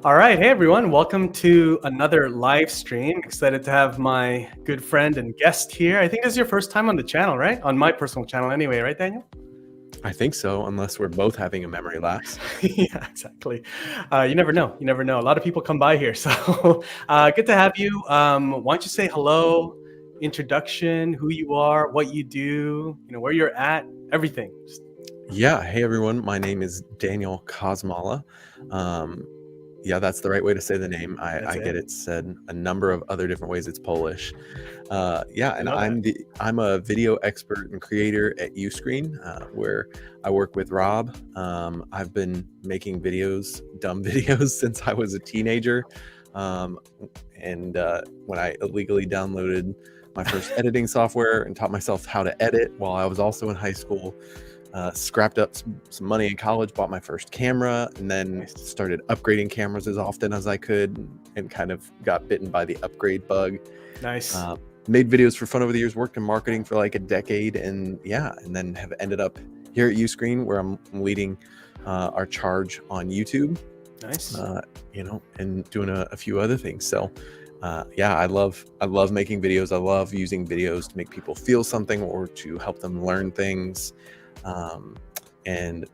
All right. Hey, everyone. Welcome to another live stream. Excited to have my good friend and guest here. I think this is your first time on the channel, right? On my personal channel anyway, right, Daniel? I think so, unless we're both having a memory lapse. Yeah, exactly. You never know. You never know. A lot of people come by here. So good to have you. Why don't you say hello, introduction, who you are, what you do, where you're at, everything. Yeah. Hey, everyone. My name is Daniel Kosmala. Yeah, that's the right way to say the name. I get it said a number of other different ways. It's Polish. Yeah, and I'm a video expert and creator at Uscreen, where I work with Rob. I've been making videos, dumb videos, since I was a teenager. And when I illegally downloaded my first editing software and taught myself how to edit while I was also in high school. Scrapped up some money in college, bought my first camera, and then started upgrading cameras as often as I could, and kind of got bitten by the upgrade bug. Nice. Made videos for fun over the years, worked in marketing for like a decade, and then have ended up here at Uscreen, where I'm leading our charge on YouTube. Nice. And doing a few other things. So I love making videos. I love using videos to make people feel something or to help them learn things. I don't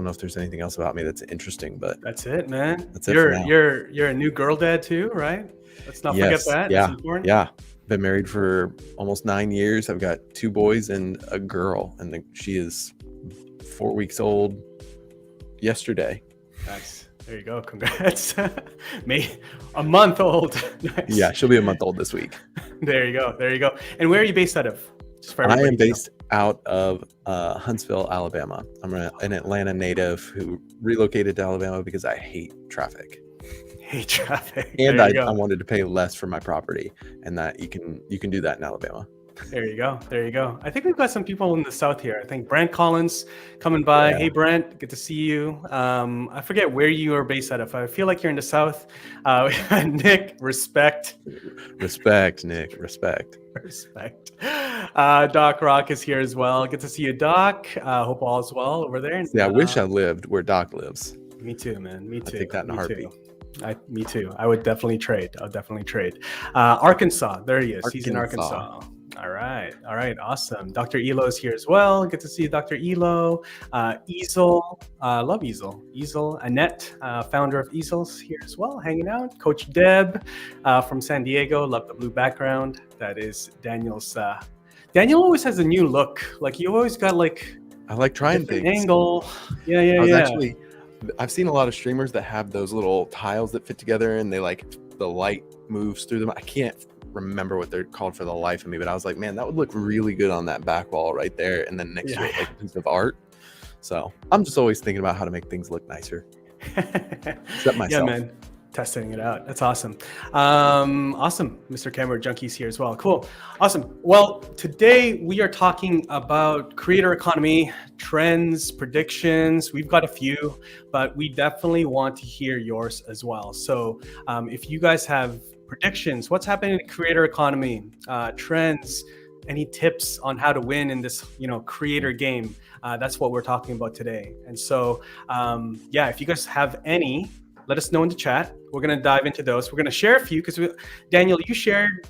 know if there's anything else about me that's interesting, but that's it, man. That's you're a new girl dad too, right? Let's not forget that. Yeah. That's important. Yeah. Been married for almost 9 years. I've got 2 boys and a girl, and she is 4 weeks old yesterday. Nice. There you go. Congrats. A month old. Nice. Yeah, she'll be a month old this week. There you go. And where are you based out of? I am based out of Huntsville, Alabama. I'm an Atlanta native who relocated to Alabama because I hate traffic. And I wanted to pay less for my property, and that you can do that in Alabama. There you go. I think we've got some people in the South here. I think Brent Collins coming by. Yeah. Hey, Brent, good to see you. I forget where you are based out of. I feel like you're in the South. Nick, respect. Respect, Nick, respect. Doc Rock is here as well. Good to see you, Doc. Hope all is well over there. Yeah, I wish I lived where Doc lives. Me too, man. Me too. I take that in a heartbeat. Me too. I would definitely trade. Arkansas. There he is. He's in Arkansas. All right. Awesome. Dr. Elo is here as well. Good to see you, Dr. Elo. Easel. Love Easel. Annette, founder of Easel's here as well, hanging out. Coach Deb from San Diego. Love the blue background. That is Daniel's. Daniel always has a new look. Like, you always got I like trying things. Angle. Yeah. I've seen a lot of streamers that have those little tiles that fit together, and they the light moves through them. I can't remember what they're called for the life of me, but I was like, man, that would look really good on that back wall right there, and then next to it, like a piece of art. So I'm just always thinking about how to make things look nicer. Except myself. Yeah, man. Testing it out. That's awesome. Awesome. Mr. Camera Junkie's here as well. Cool. Awesome. Well, today we are talking about creator economy, trends, predictions. We've got a few, but we definitely want to hear yours as well. So if you guys have predictions, what's happening in the creator economy, trends, any tips on how to win in this, creator game, that's what we're talking about today. And so, if you guys have any, let us know in the chat. We're going to dive into those. We're going to share a few because Daniel, you shared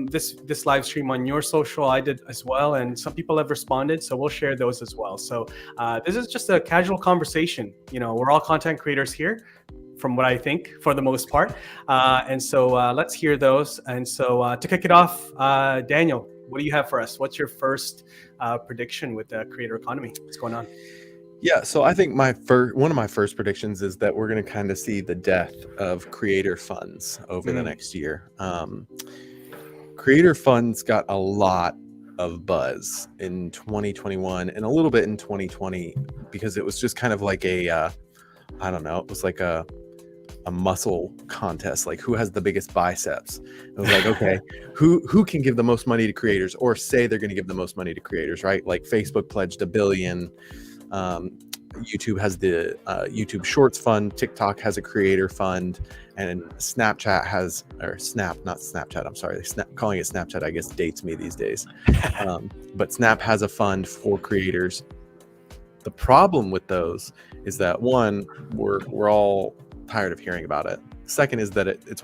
this live stream on your social. I did as well, and some people have responded, so we'll share those as well. So this is just a casual conversation. We're all content creators here, from what I think, for the most part. And so let's hear those. And so to kick it off, Daniel, what do you have for us? What's your first prediction with the creator economy? What's going on? Yeah, so I think one of my first predictions is that we're going to kind of see the death of creator funds over the next year. Creator funds got a lot of buzz in 2021 and a little bit in 2020 because it was just kind of like it was like a muscle contest, like who has the biggest biceps. It was like, okay, who can give the most money to creators, or say they're going to give the most money to creators, right? Like Facebook pledged $1 billion. YouTube has the YouTube Shorts Fund. TikTok has a creator fund, and Snapchat has, or Snap, not Snapchat. I'm sorry, calling it Snapchat, I guess, dates me these days. But Snap has a fund for creators. The problem with those is that one, we're all tired of hearing about it. Second is that it's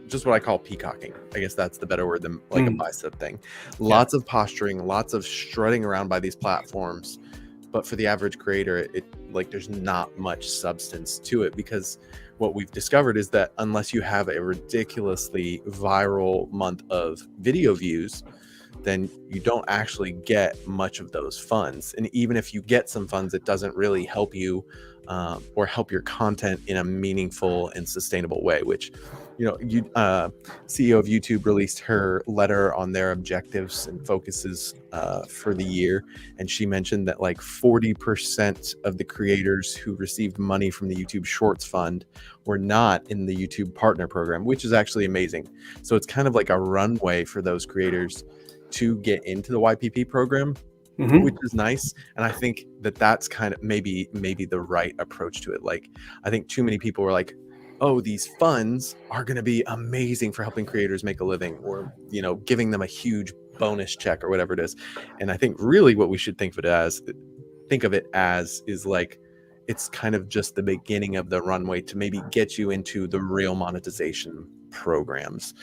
just what I call peacocking. I guess that's the better word than like a bicep thing. Lots of posturing, lots of strutting around by these platforms. But for the average creator, it like there's not much substance to it, because what we've discovered is that unless you have a ridiculously viral month of video views, then you don't actually get much of those funds. And even if you get some funds, it doesn't really help you or help your content in a meaningful and sustainable way, which, CEO of YouTube released her letter on their objectives and focuses for the year. And she mentioned that like 40% of the creators who received money from the YouTube Shorts Fund were not in the YouTube Partner Program, which is actually amazing. So it's kind of like a runway for those creators to get into the YPP program, which is nice. And I think that that's kind of maybe the right approach to it. Like, I think too many people were like, oh, these funds are going to be amazing for helping creators make a living, or, giving them a huge bonus check or whatever it is. And I think really what we should think of it as is like, it's kind of just the beginning of the runway to maybe get you into the real monetization programs.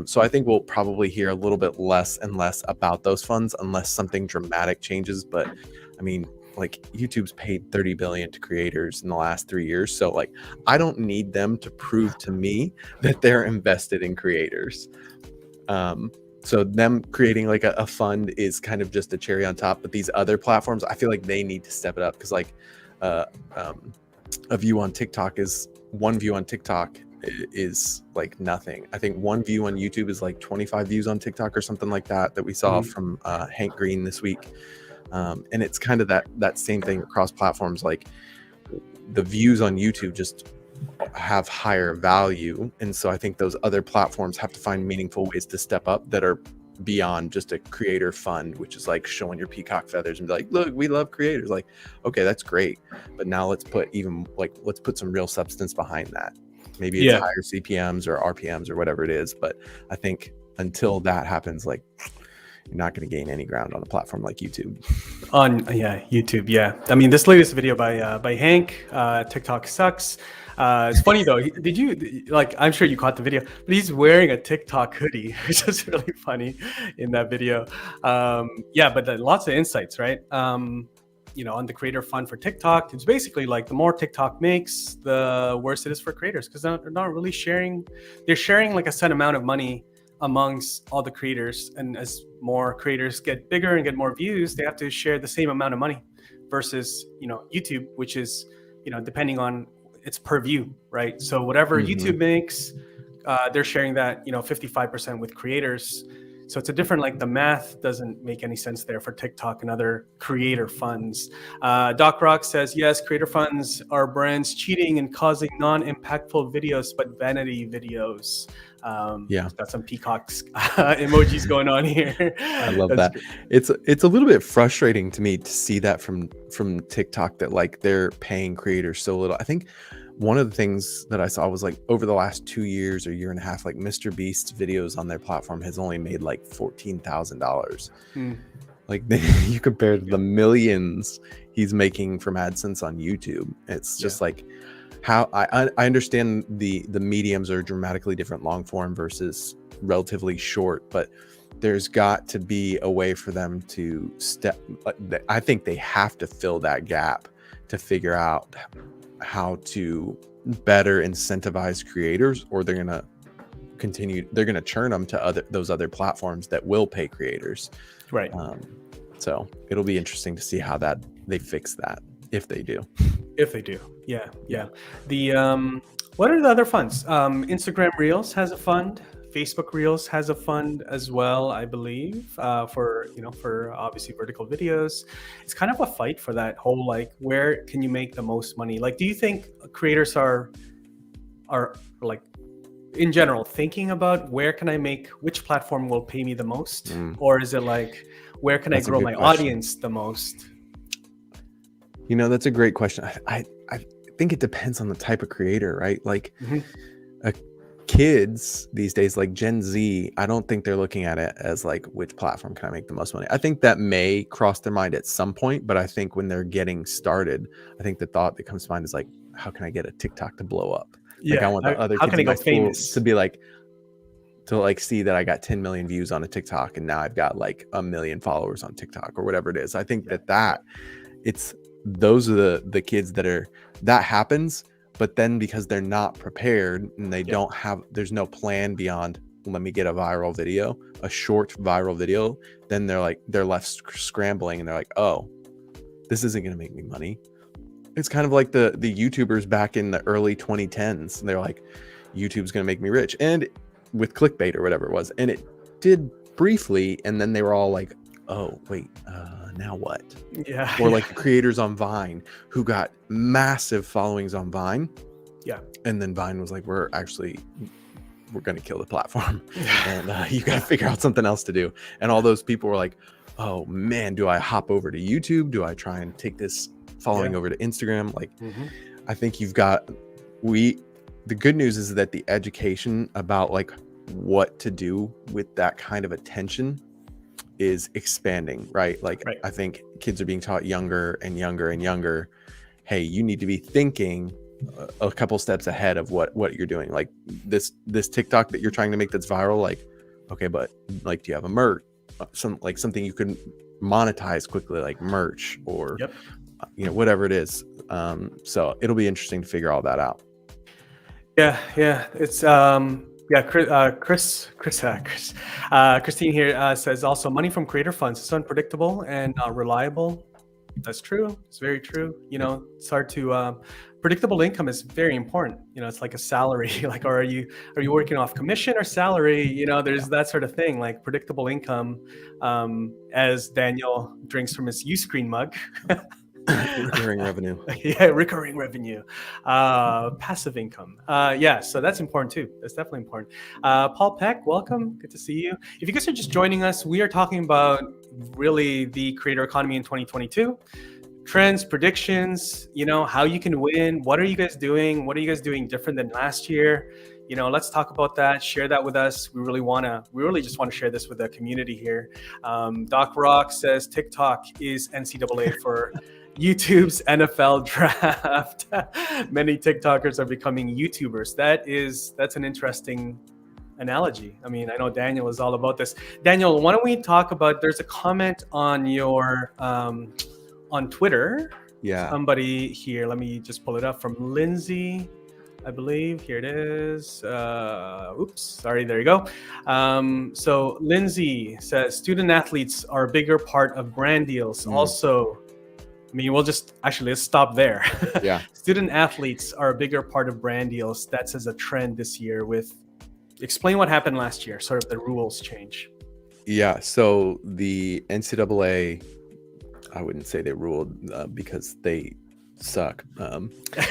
So I think we'll probably hear a little bit less and less about those funds unless something dramatic changes. But I mean, like, YouTube's paid $30 billion to creators in the last 3 years. So like, I don't need them to prove to me that they're invested in creators. So them creating like a fund is kind of just a cherry on top. But these other platforms, I feel like they need to step it up, because like one view on TikTok is like nothing. I think one view on YouTube is like 25 views on TikTok or something like that we saw from Hank Green this week. And it's kind of that same thing across platforms. Like, the views on YouTube just have higher value, and so I think those other platforms have to find meaningful ways to step up that are beyond just a creator fund, which is like showing your peacock feathers and be like, look, we love creators. Like, okay, that's great, but now let's put some real substance behind that. Maybe it's higher CPMs or RPMs or whatever it is. But I think until that happens, like, you're not going to gain any ground on a platform like YouTube. YouTube. Yeah. I mean, this latest video by Hank, TikTok sucks. It's funny though. Did you I'm sure you caught the video, but he's wearing a TikTok hoodie, which is really funny in that video. But then lots of insights, right? On the creator fund for TikTok, it's basically like the more TikTok makes, the worse it is for creators, because they're not really sharing. They're sharing like a set amount of money amongst all the creators, and as more creators get bigger and get more views, they have to share the same amount of money, versus YouTube, which is depending on, it's per view, right? So whatever YouTube makes, they're sharing that 55% with creators. So it's a different, like, the math doesn't make any sense there for TikTok and other creator funds. Doc Rock says, yes, creator funds are brands cheating and causing non-impactful videos, but vanity videos. Got some peacocks emojis going on here. I love that. It's a little bit frustrating to me to see that from TikTok, that like they're paying creators so little. I think one of the things that I saw was like, over the last 2 years or year and a half, like Mr. Beast's videos on their platform has only made like $14,000. Like, you compare to the millions he's making from AdSense on YouTube. It's just like, how I understand the mediums are dramatically different, long form versus relatively short, but there's got to be a way for them to I think they have to fill that gap to figure out how to better incentivize creators, or they're going to churn them to those other platforms that will pay creators. Right. So it'll be interesting to see how they fix that, if they do. Yeah. The what are the other funds? Instagram Reels has a fund. Facebook Reels has a fund as well, I believe, for obviously vertical videos. It's kind of a fight for that whole, like, where can you make the most money? Like, do you think creators are like, in general, thinking about which platform will pay me the most? Or is it like, where can I grow my audience the most? That's a great question. I think it depends on the type of creator, right? Like, kids these days, like Gen Z, I don't think they're looking at it as like, which platform can I make the most money? I think that may cross their mind at some point, but I think when they're getting started, I think the thought that comes to mind is like, how can I get a TikTok to blow up? Like, I want the other How kids can I in my go school famous? to be like, to like see that I got 10 million views on a TikTok and now I've got like 1 million followers on TikTok or whatever it is. I think that it's, those are the kids that happens, but then because they're not prepared and they don't have, there's no plan beyond, let me get a viral video, a short viral video, then they're left scrambling and they're like, oh, this isn't going to make me money. It's kind of like the YouTubers back in the early 2010s. They're like, YouTube's going to make me rich. And with clickbait or whatever it was. And it did briefly. And then they were all like, oh, wait, now what? Yeah. Or like the creators on Vine who got massive followings on Vine. Yeah. And then Vine was like, we're going to kill the platform. And you got to figure out something else to do. And all those people were like, oh man, do I hop over to YouTube? Do I try and take this following over to Instagram? Like, I think you've got, the good news is that the education about like what to do with that kind of attention is expanding, right? Like, I think kids are being taught younger and younger and younger, hey, you need to be thinking a couple steps ahead of what you're doing. Like this TikTok that you're trying to make that's viral, like, okay, but like, do you have a merch, something you can monetize quickly, like merch or whatever it is. So it'll be interesting to figure all that out. It's Christine here says also money from creator funds is unpredictable and not reliable. That's true. It's very true. It's hard to predictable income is very important. It's like a salary. Like, are you working off commission or salary? There's that sort of thing. Like predictable income, as Daniel drinks from his Uscreen mug. Recurring revenue. Recurring revenue, passive income. So that's important too. That's definitely important. Paul Peck, welcome. Good to see you. If you guys are just joining us, we are talking about really the creator economy in 2022. Trends, predictions, how you can win. What are you guys doing? What are you guys doing different than last year? Let's talk about that. Share that with us. We really just want to share this with the community here. Doc Rock says TikTok is NCAA for YouTube's NFL draft. Many TikTokers are becoming YouTubers. That's an interesting analogy. I mean, I know Daniel is all about this. Daniel, why don't we talk about, there's a comment on your, on Twitter. Yeah. Somebody here, let me just pull it up, from Lindsay, I believe. Here it is. Oops, sorry, there you go. So Lindsay says, student athletes are a bigger part of brand deals. Also, I mean, let's stop there. Yeah. Student athletes are a bigger part of brand deals. That's as a trend this year explain what happened last year, sort of the rules change. Yeah. So the NCAA, I wouldn't say they ruled because they suck. The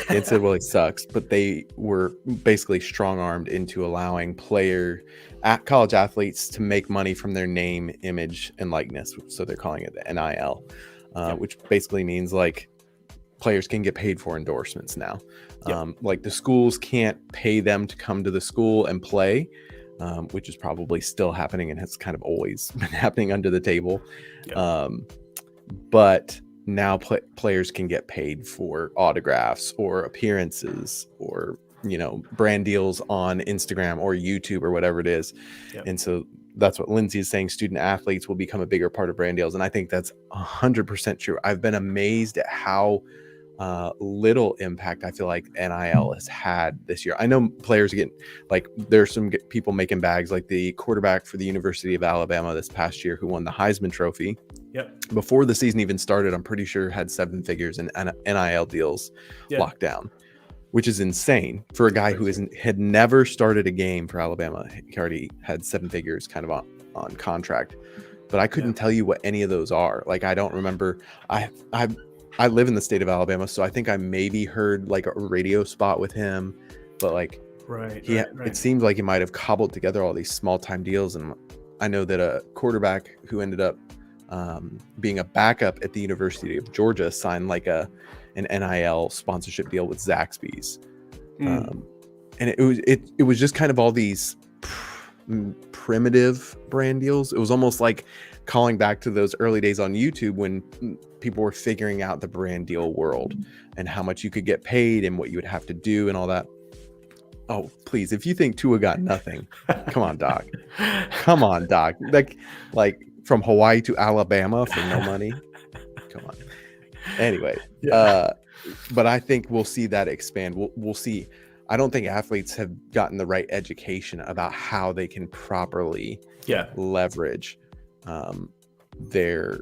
NCAA sucks, but they were basically strong-armed into allowing college athletes to make money from their name, image, and likeness. So they're calling it the NIL. Which basically means like players can get paid for endorsements now. Like the schools can't pay them to come to the school and play, which is probably still happening and has kind of always been happening under the table. But now players can get paid for autographs or appearances or, brand deals on Instagram or YouTube or whatever it is. And so that's what Lindsay is saying. Student athletes will become a bigger part of brand deals. And I think that's 100% true. I've been amazed at how little impact I feel like NIL has had this year. I know players get, like, there's some people making bags, like the quarterback for the University of Alabama this past year who won the Heisman Trophy. Before the season even started, I'm pretty sure had 7 figures in NIL deals locked down, which is insane for a guy who had never started a game for Alabama. He already had 7 figures kind of on contract, but I couldn't tell you what any of those are. Like, I don't remember. I live in the state of Alabama, so I think I maybe heard like a radio spot with him, but like, it seems like he might have cobbled together all these small time deals. And I know that a quarterback who ended up being a backup at the University of Georgia signed like an NIL sponsorship deal with Zaxby's. and it was just kind of all these primitive brand deals. It was almost like calling back to those early days on YouTube when people were figuring out the brand deal world and how much you could get paid and what you would have to do and all that. Oh, please, if you think Tua got nothing, come on, Doc. Come on, Doc. Like from Hawaii to Alabama for no money. Come on. Anyway, but I think we'll see that expand. We'll see. I don't think athletes have gotten the right education about how they can properly leverage their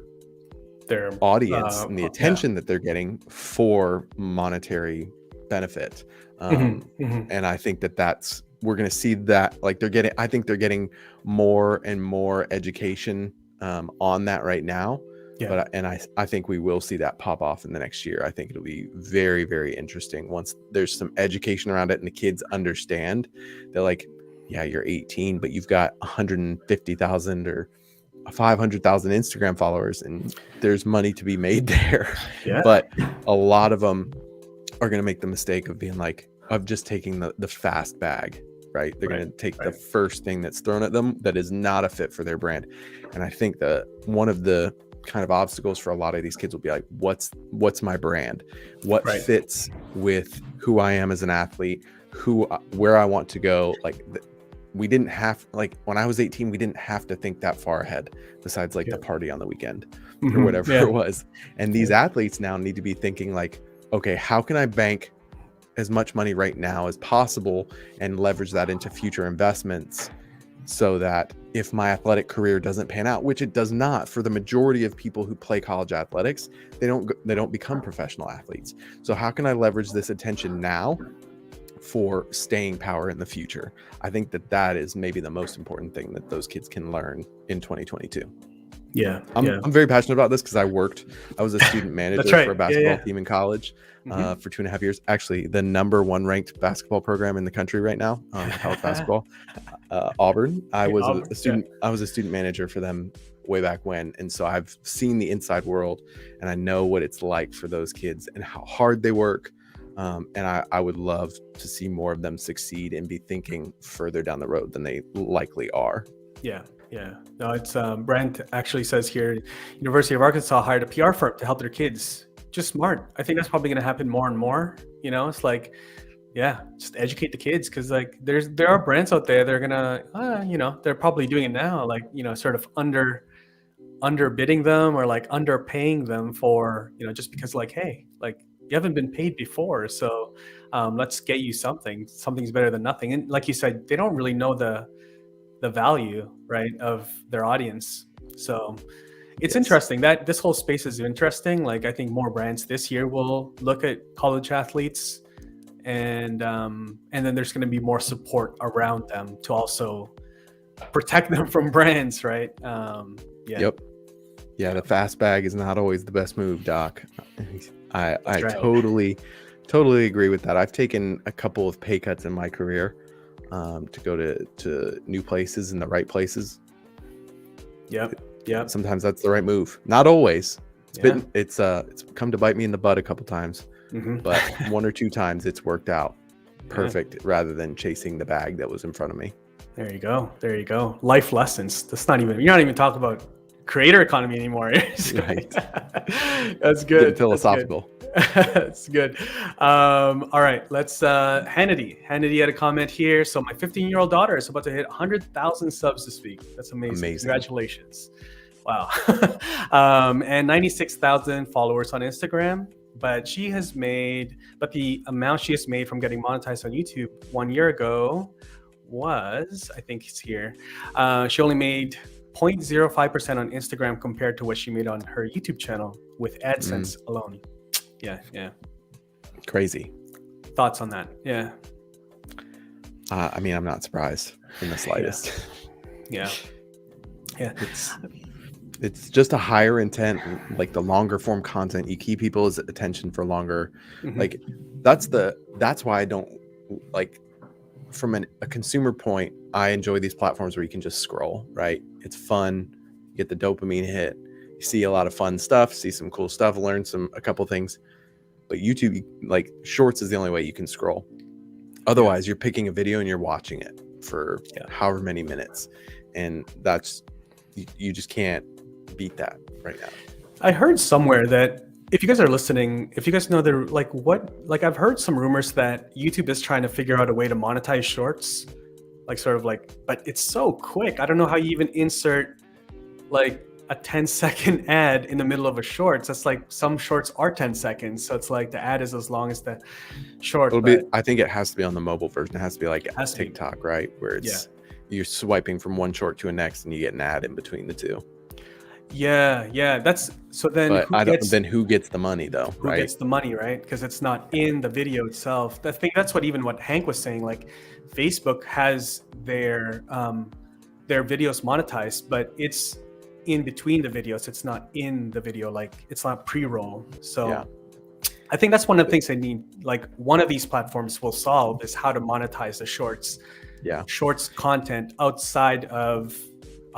audience and the attention that they're getting for monetary benefit. And I think we're going to see that, like I think they're getting more and more education on that right now. But I think we will see that pop off in the next year. I think it'll be very, very interesting once there's some education around it and the kids understand. They're like, yeah, you're 18, but you've got 150,000 or 500,000 Instagram followers, and there's money to be made there. But a lot of them are going to make the mistake of being like, of just taking the fast bag, right? They're going to take the first thing that's thrown at them that is not a fit for their brand. And I think that one of the kind of obstacles for a lot of these kids will be like, what's my brand? What fits with who I am as an athlete, where I want to go? Like we didn't have, like when I was 18, we didn't have to think that far ahead besides like the party on the weekend or whatever it was. And these athletes now need to be thinking like, okay, how can I bank as much money right now as possible and leverage that into future investments so that if my athletic career doesn't pan out, which it does not for the majority of people who play college athletics, they don't become professional athletes. So how can I leverage this attention now for staying power in the future? I think that is maybe the most important thing that those kids can learn in 2022. I'm very passionate about this because I was a student manager for a basketball team in college for 2.5 years. Actually, the #1 ranked basketball program in the country right now, college basketball, Auburn. I was a student manager for them way back when, and so I've seen the inside world, and I know what it's like for those kids and how hard they work. And I would love to see more of them succeed and be thinking further down the road than they likely are. No, it's Brent actually says here, University of Arkansas hired a PR firm to help their kids. Just smart. I think that's probably going to happen more and more. It's like, just educate the kids, because like there are brands out there that are gonna, they're probably doing it now, like sort of underbidding them or like underpaying them for just because like, hey, like you haven't been paid before, so let's get you something's better than nothing. And like you said, they don't really know the value, right, of their audience. So it's interesting that this whole space is interesting. Like I think more brands this year will look at college athletes, and then there's going to be more support around them to also protect them from brands, right? The fast bag is not always the best move, Doc. I totally agree with that. I've taken a couple of pay cuts in my career to go to new places in the right places. Sometimes that's the right move. Not always. It's come to bite me in the butt a couple times, but 1 or 2 times it's worked out perfect rather than chasing the bag that was in front of me. There you go. Life lessons. You're not even talking about creator economy anymore. Right. That's good. Getting philosophical. That's good. All right, let's Hannity had a comment here. So my 15-year-old daughter is about to hit 100,000 subs this week. That's amazing. Congratulations. Wow. And 96,000 followers on Instagram. But the amount she has made from getting monetized on YouTube 1 year ago was, I think it's here, she only made 0.05% on Instagram compared to what she made on her YouTube channel with AdSense alone. Yeah. Crazy. Thoughts on that? Yeah. I mean, I'm not surprised in the slightest. Yeah. It's just a higher intent, like the longer form content. You keep people's attention for longer. Like that's why I don't like, from a consumer point, I enjoy these platforms where you can just scroll, right? It's fun. You get the dopamine hit. You see a lot of fun stuff, see some cool stuff, learn a couple things. But YouTube, like Shorts is the only way you can scroll. Otherwise, you're picking a video and you're watching it for however many minutes, and that's you just can't beat that right now. I heard somewhere that if you guys are listening, if you guys know they're like I've heard some rumors that YouTube is trying to figure out a way to monetize shorts, like sort of like, but it's so quick. I don't know how you even insert like a 10-second ad in the middle of a shorts. That's like some shorts are 10 seconds. So it's like the ad is as long as the short. I think it has to be on the mobile version. It has to be like TikTok, right? Where it's you're swiping from one short to a next and you get an ad in between the two. Yeah. That's so then. Then who gets the money though? Who gets the money, right? Because it's not in the video itself. I think that's what Hank was saying. Like, Facebook has their videos monetized, but it's in between the videos. It's not in the video. Like, it's not pre-roll. So I think that's one of the things they need. Like, one of these platforms will solve is how to monetize the shorts. Shorts content outside of.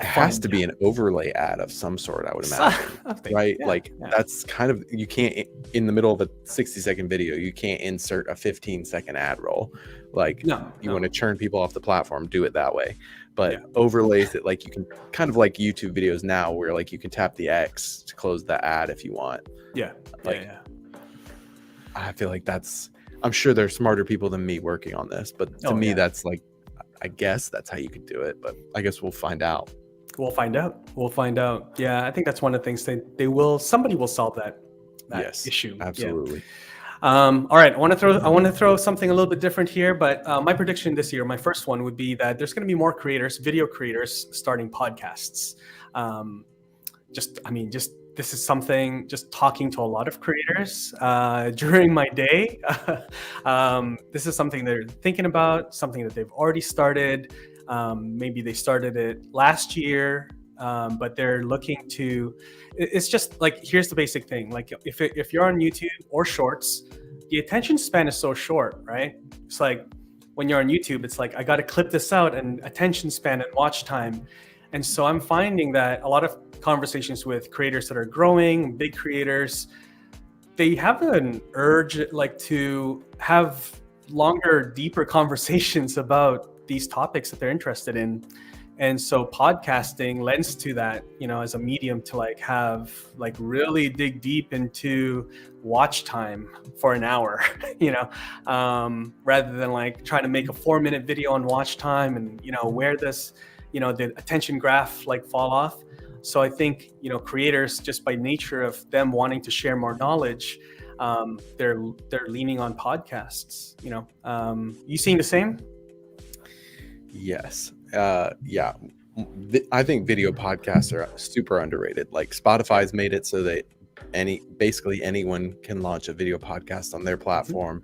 It has to be an overlay ad of some sort, I would imagine, right? That's kind of, you can't, in the middle of a 60-second video, you can't insert a 15-second ad roll. Like, you want to churn people off the platform, do it that way. But overlays that, like, you can kind of like YouTube videos now, where like you can tap the X to close the ad if you want. I feel like I'm sure there's smarter people than me working on this, but to me, that's like, I guess that's how you could do it, but I guess we'll find out. We'll find out. Yeah, I think that's one of the things somebody will solve that issue. Absolutely. All right, I want to throw something a little bit different here, but my prediction this year, my first one would be that there's going to be more video creators starting podcasts. This is something, just talking to a lot of creators during my day. This is something they're thinking about, something that they've already started. Maybe they started it last year, but they're looking to, it's just like, here's the basic thing. Like, if you're on YouTube or Shorts, the attention span is so short, right? It's like when you're on YouTube, it's like, I got to clip this out, and attention span and watch time. And so I'm finding that a lot of conversations with creators that are growing, big creators, they have an urge like to have longer, deeper conversations about these topics that they're interested in. And so podcasting lends to that, as a medium to like have like really dig deep into watch time for an hour, rather than like trying to make a 4-minute video on watch time and, where this, the attention graph like fall off. So I think, creators, just by nature of them wanting to share more knowledge, they're leaning on podcasts, you seeing the same? Yes. I think video podcasts are super underrated. Like, Spotify's made it so that basically anyone can launch a video podcast on their platform.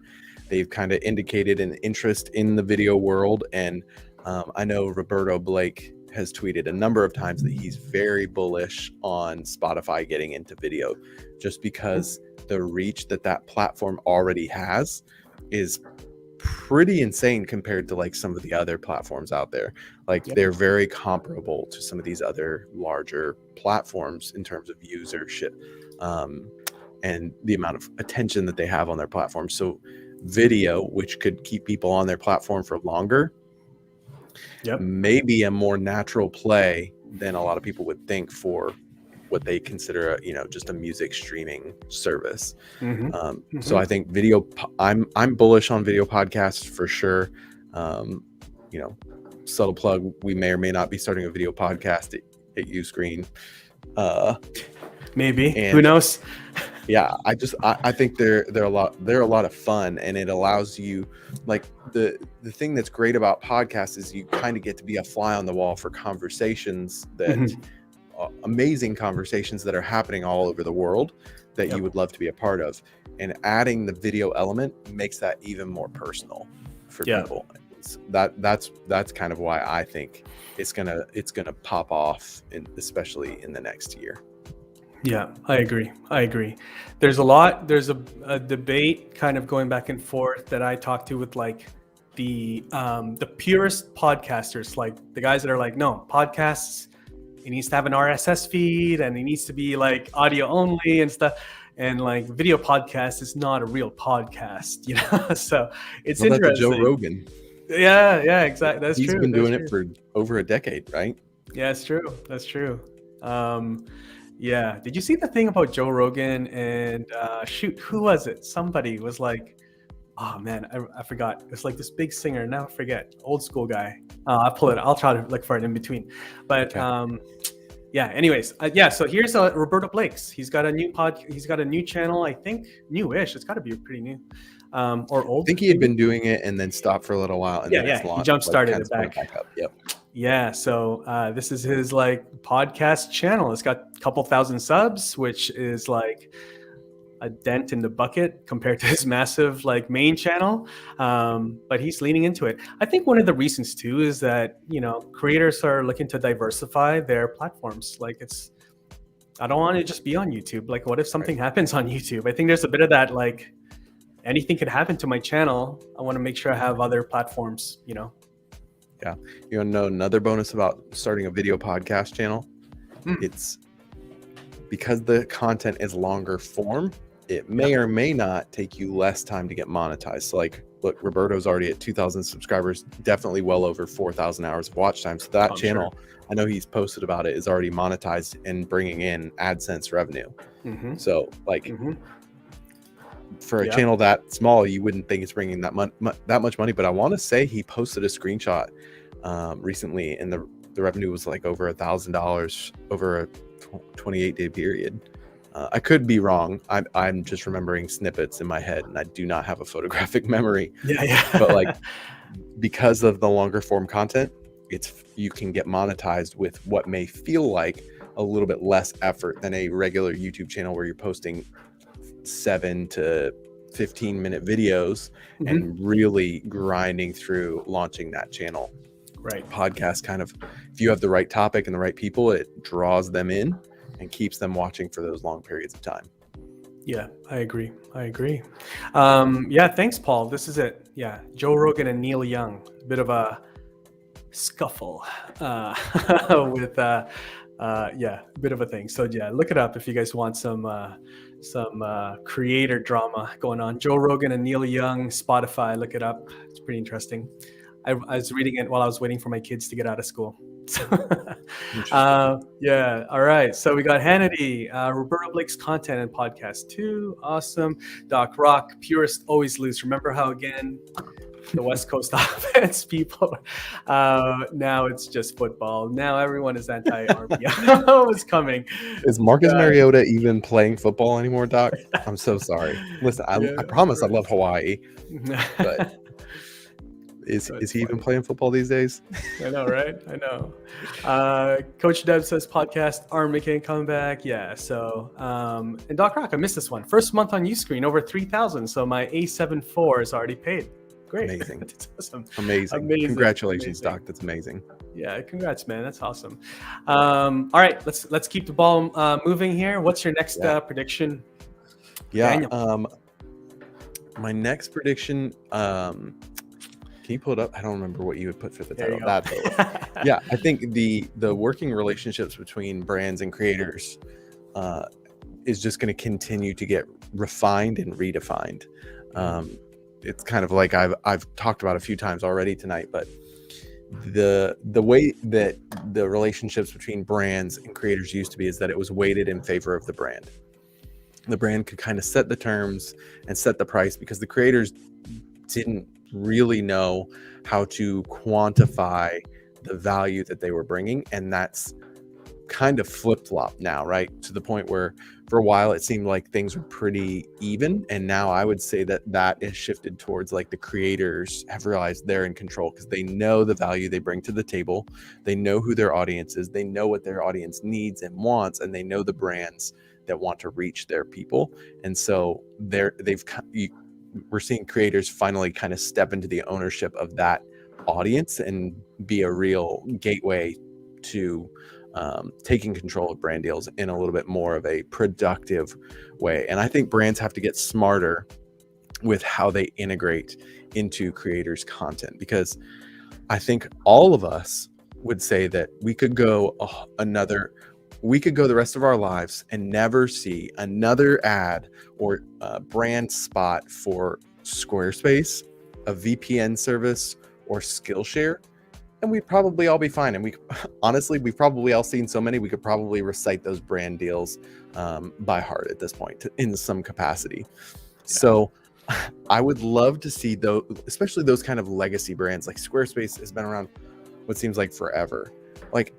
They've kind of indicated an interest in the video world. And I know Roberto Blake has tweeted a number of times that he's very bullish on Spotify getting into video, just because the reach that platform already has is pretty insane compared to like some of the other platforms out there. Like, they're very comparable to some of these other larger platforms in terms of usership, and the amount of attention that they have on their platform. So video, which could keep people on their platform for longer, may be a more natural play than a lot of people would think for what they consider just a music streaming service. So I think video, I'm bullish on video podcasts for sure. Subtle plug, we may or may not be starting a video podcast at Uscreen. Maybe, who knows? I think they're a lot of fun, and it allows you, like, the thing that's great about podcasts is you kind of get to be a fly on the wall for conversations that amazing conversations that are happening all over the world that you would love to be a part of, and adding the video element makes that even more personal for people. That's kind of why I think it's gonna pop off, especially in the next year. Yeah, I agree. There's a debate kind of going back and forth that I talk to with like the purest podcasters, like the guys that are like, no, podcasts, it needs to have an RSS feed and it needs to be like audio only and stuff. and like video podcast is not a real podcast, you know. So it's Well, that's a interesting. Joe Rogan. Yeah, exactly. That's He's true. been That's doing true. it for over a decade, right? Yeah, it's true. That's true. Yeah. Did you see the thing about Joe Rogan and shoot, who was it? Somebody was like, oh man, I forgot. It's like this big singer. Now I forget. Old school guy. I'll pull it. I'll try to look for it in between. But Okay. yeah. Anyways, yeah. So here's Roberto Blake's. He's got a new He's got a new channel. I think newish. It's got to be pretty new, or old. I think he had been doing it and then stopped for a little while, and then it's He launched. jump started kind it of started back. up. Yep. Yeah, so this is his like podcast channel. It's got a couple thousand subs, which is like a dent in the bucket compared to his massive like main channel. But he's leaning into it. I think one of the reasons too is that, you know, creators are looking to diversify their platforms. Like I don't want to just be on YouTube. Like, what if something happens on YouTube? I think there's a bit of that, like anything could happen to my channel. I want to make sure I have other platforms, you know. Yeah. You want to know another bonus about starting a video podcast channel? It's because the content is longer form, it may or may not take you less time to get monetized. So like, look, Roberto's already at 2,000 subscribers, definitely well over 4,000 hours of watch time. So that channel, sure. I know he's posted about it, is already monetized and bringing in AdSense revenue. So like for a channel that small, you wouldn't think it's bringing that much money. But I want to say he posted a screenshot recently, and the revenue was like over $1,000 over a 28-day period. I could be wrong. I'm just remembering snippets in my head, and I do not have a photographic memory. Yeah. But like, because of the longer form content, you can get monetized with what may feel like a little bit less effort than a regular YouTube channel where you're posting 7 to 15 minute videos and really grinding through launching that channel. Right. Podcast kind of, if you have the right topic and the right people, it draws them in and keeps them watching for those long periods of time. Yeah, I agree. Yeah, thanks, Paul. This is it. Yeah, Joe Rogan and Neil Young. A bit of a scuffle with a bit of a thing. So yeah, look it up if you guys want some creator drama going on. Joe Rogan and Neil Young, Spotify. Look it up. It's pretty interesting. I was reading it while I was waiting for my kids to get out of school. Yeah. All right. So we got Hannity, Roberto Blake's content and podcast too. Awesome. Doc Rock, purist always lose. Remember how again the West Coast offense people. Now it's just football. Now everyone is anti-Army. I know it's coming. Is Marcus Mariota even playing football anymore, Doc? I'm so sorry. Listen, I promise I love Hawaii, but is he even playing football these days? I know, right? I know. Coach Deb says podcast Army can come back. Yeah. So and Doc Rock, I missed this one. First month on Uscreen, over 3,000. So my A7 IV is already paid. Great. Amazing. That's awesome. Amazing. Congratulations, Doc. That's amazing. Yeah, congrats, man. That's awesome. All right, let's keep the ball moving here. What's your next prediction? Yeah. My next prediction. Can you pull it up? I don't remember what you would put for the title. Yeah, I think the working relationships between brands and creators is just going to continue to get refined and redefined. It's kind of like I've talked about a few times already tonight, but the way that the relationships between brands and creators used to be is that it was weighted in favor of the brand. The brand could kind of set the terms and set the price because the creators didn't really know how to quantify the value that they were bringing, and that's kind of flip-flop now, right? To the point where for a while it seemed like things were pretty even, and now I would say that is shifted towards like the creators have realized they're in control because they know the value they bring to the table, they know who their audience is, they know what their audience needs and wants, and they know the brands that want to reach their people. And so we're seeing creators finally kind of step into the ownership of that audience and be a real gateway to taking control of brand deals in a little bit more of a productive way. And I think brands have to get smarter with how they integrate into creators' content, because I think all of us would say that we could go we could go the rest of our lives and never see another ad or brand spot for Squarespace, a VPN service, or Skillshare, and we'd probably all be fine. And we honestly, we've probably all seen so many, we could probably recite those brand deals by heart at this point in some capacity. So I would love to see those, especially those kind of legacy brands. Like Squarespace has been around what seems like forever. Like,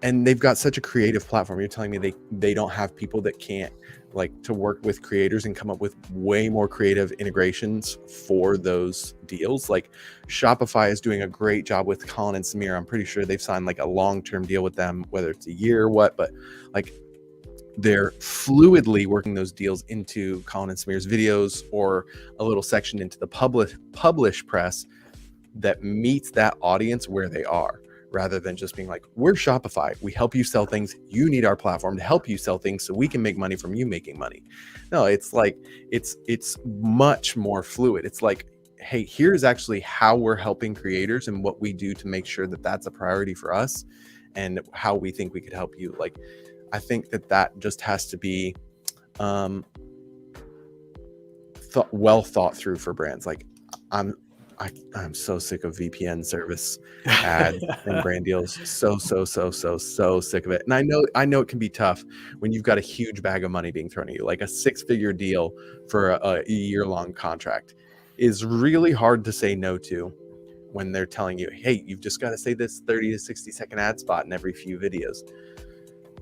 and they've got such a creative platform. You're telling me they don't have people that can't like to work with creators and come up with way more creative integrations for those deals. Like Shopify is doing a great job with Colin and Samir. I'm pretty sure they've signed like a long-term deal with them, whether it's a year or what, but like they're fluidly working those deals into Colin and Samir's videos or a little section into the publish press that meets that audience where they are, rather than just being like, we're Shopify, we help you sell things, you need our platform to help you sell things so we can make money from you making money. No, it's like it's much more fluid. It's like, hey, here's actually how we're helping creators and what we do to make sure that that's a priority for us and how we think we could help you. Like I think that just has to be well thought through for brands. Like I'm so sick of VPN service ads and brand deals. So sick of it. And I know it can be tough when you've got a huge bag of money being thrown at you, like a 6-figure deal for a year-long contract is really hard to say no to when they're telling you, hey, you've just got to say this 30 to 60 second ad spot in every few videos.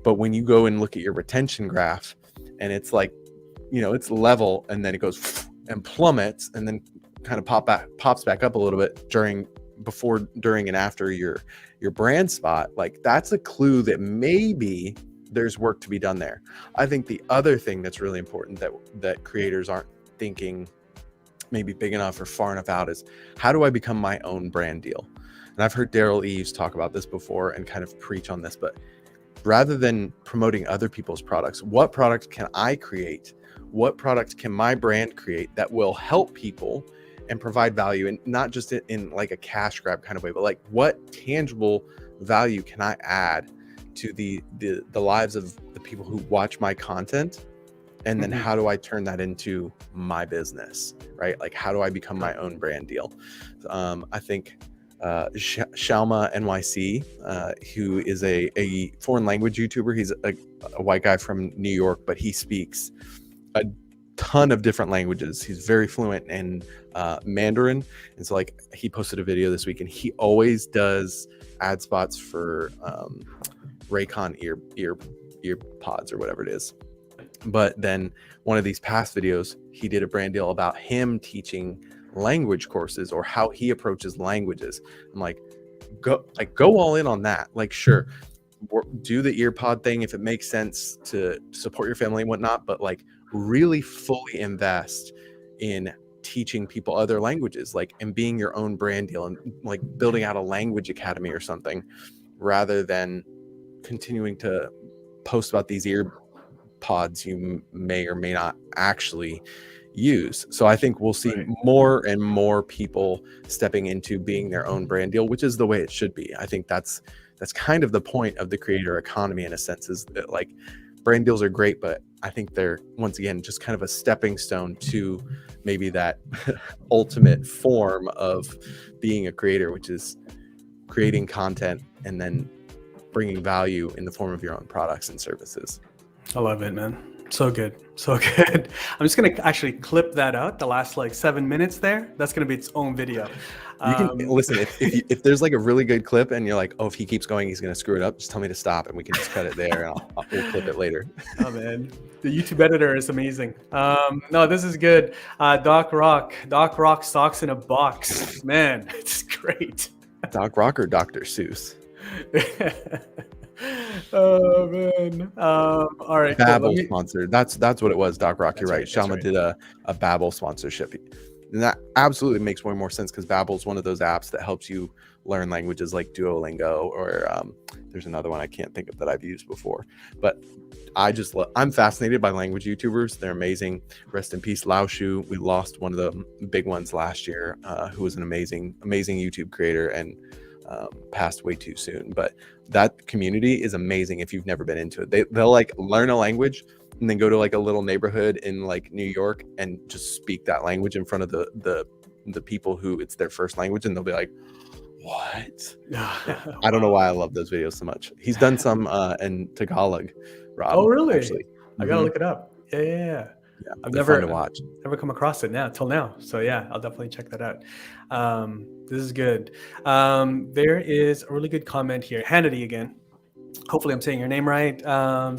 But when you go and look at your retention graph and it's like, you know, it's level and then it goes and plummets and then kind of pops back up a little bit before, during, and after your brand spot, like that's a clue that maybe there's work to be done there. I think the other thing that's really important that creators aren't thinking maybe big enough or far enough out is, how do I become my own brand deal? And I've heard Daryl Eves talk about this before and kind of preach on this, but rather than promoting other people's products, what product can I create? What product can my brand create that will help people and provide value, and not just in like a cash grab kind of way, but like what tangible value can I add to the lives of the people who watch my content? And then how do I turn that into my business, right? Like how do I become my own brand deal? I think Shalma NYC, who is a foreign language YouTuber. He's a white guy from New York, but he speaks a ton of different languages. He's very fluent in Mandarin. And so like he posted a video this week and he always does ad spots for Raycon ear pods or whatever it is. But then one of these past videos, he did a brand deal about him teaching language courses or how he approaches languages. I'm like, go all in on that. Like, sure, do the ear pod thing if it makes sense to support your family and whatnot, but like really fully invest in teaching people other languages, like, and being your own brand deal and like building out a language academy or something, rather than continuing to post about these ear pods you may or may not actually use. So I think we'll see more and more people stepping into being their own brand deal, which is the way it should be. I think that's kind of the point of the creator economy in a sense, is that like brand deals are great, but I think they're once again just kind of a stepping stone to maybe that ultimate form of being a creator, which is creating content and then bringing value in the form of your own products and services. I love it, man. So good. So good. I'm just going to actually clip that out, the last like 7 minutes there. That's going to be its own video. You can listen, if there's like a really good clip and you're like, oh, if he keeps going, he's going to screw it up, just tell me to stop and we can just cut it there and we'll clip it later. Oh, man. The YouTube editor is amazing. No, this is good. Doc Rock socks in a box. Man, it's great. Doc Rock or Dr. Seuss? Oh man. All right. Babbel sponsored. That's what it was. Doc Rock. You're right. Shalma did a Babbel sponsorship, and that absolutely makes way more sense because Babbel is one of those apps that helps you learn languages like Duolingo, or there's another one I can't think of that I've used before. But I'm fascinated by language YouTubers. They're amazing. Rest in peace, Lao Shu. We lost one of the big ones last year, who was an amazing YouTube creator, and passed way too soon. But that community is amazing if you've never been into it. They'll like learn a language and then go to like a little neighborhood in like New York and just speak that language in front of the people who it's their first language, and they'll be like, what? I don't know why I love those videos so much. He's done some in Tagalog, Rob. Oh, really? Actually. I gotta look it up. Yeah. I've fun to watch. never come across it till now. So yeah, I'll definitely check that out. This is good. There is a really good comment here. Hannity again. Hopefully I'm saying your name right.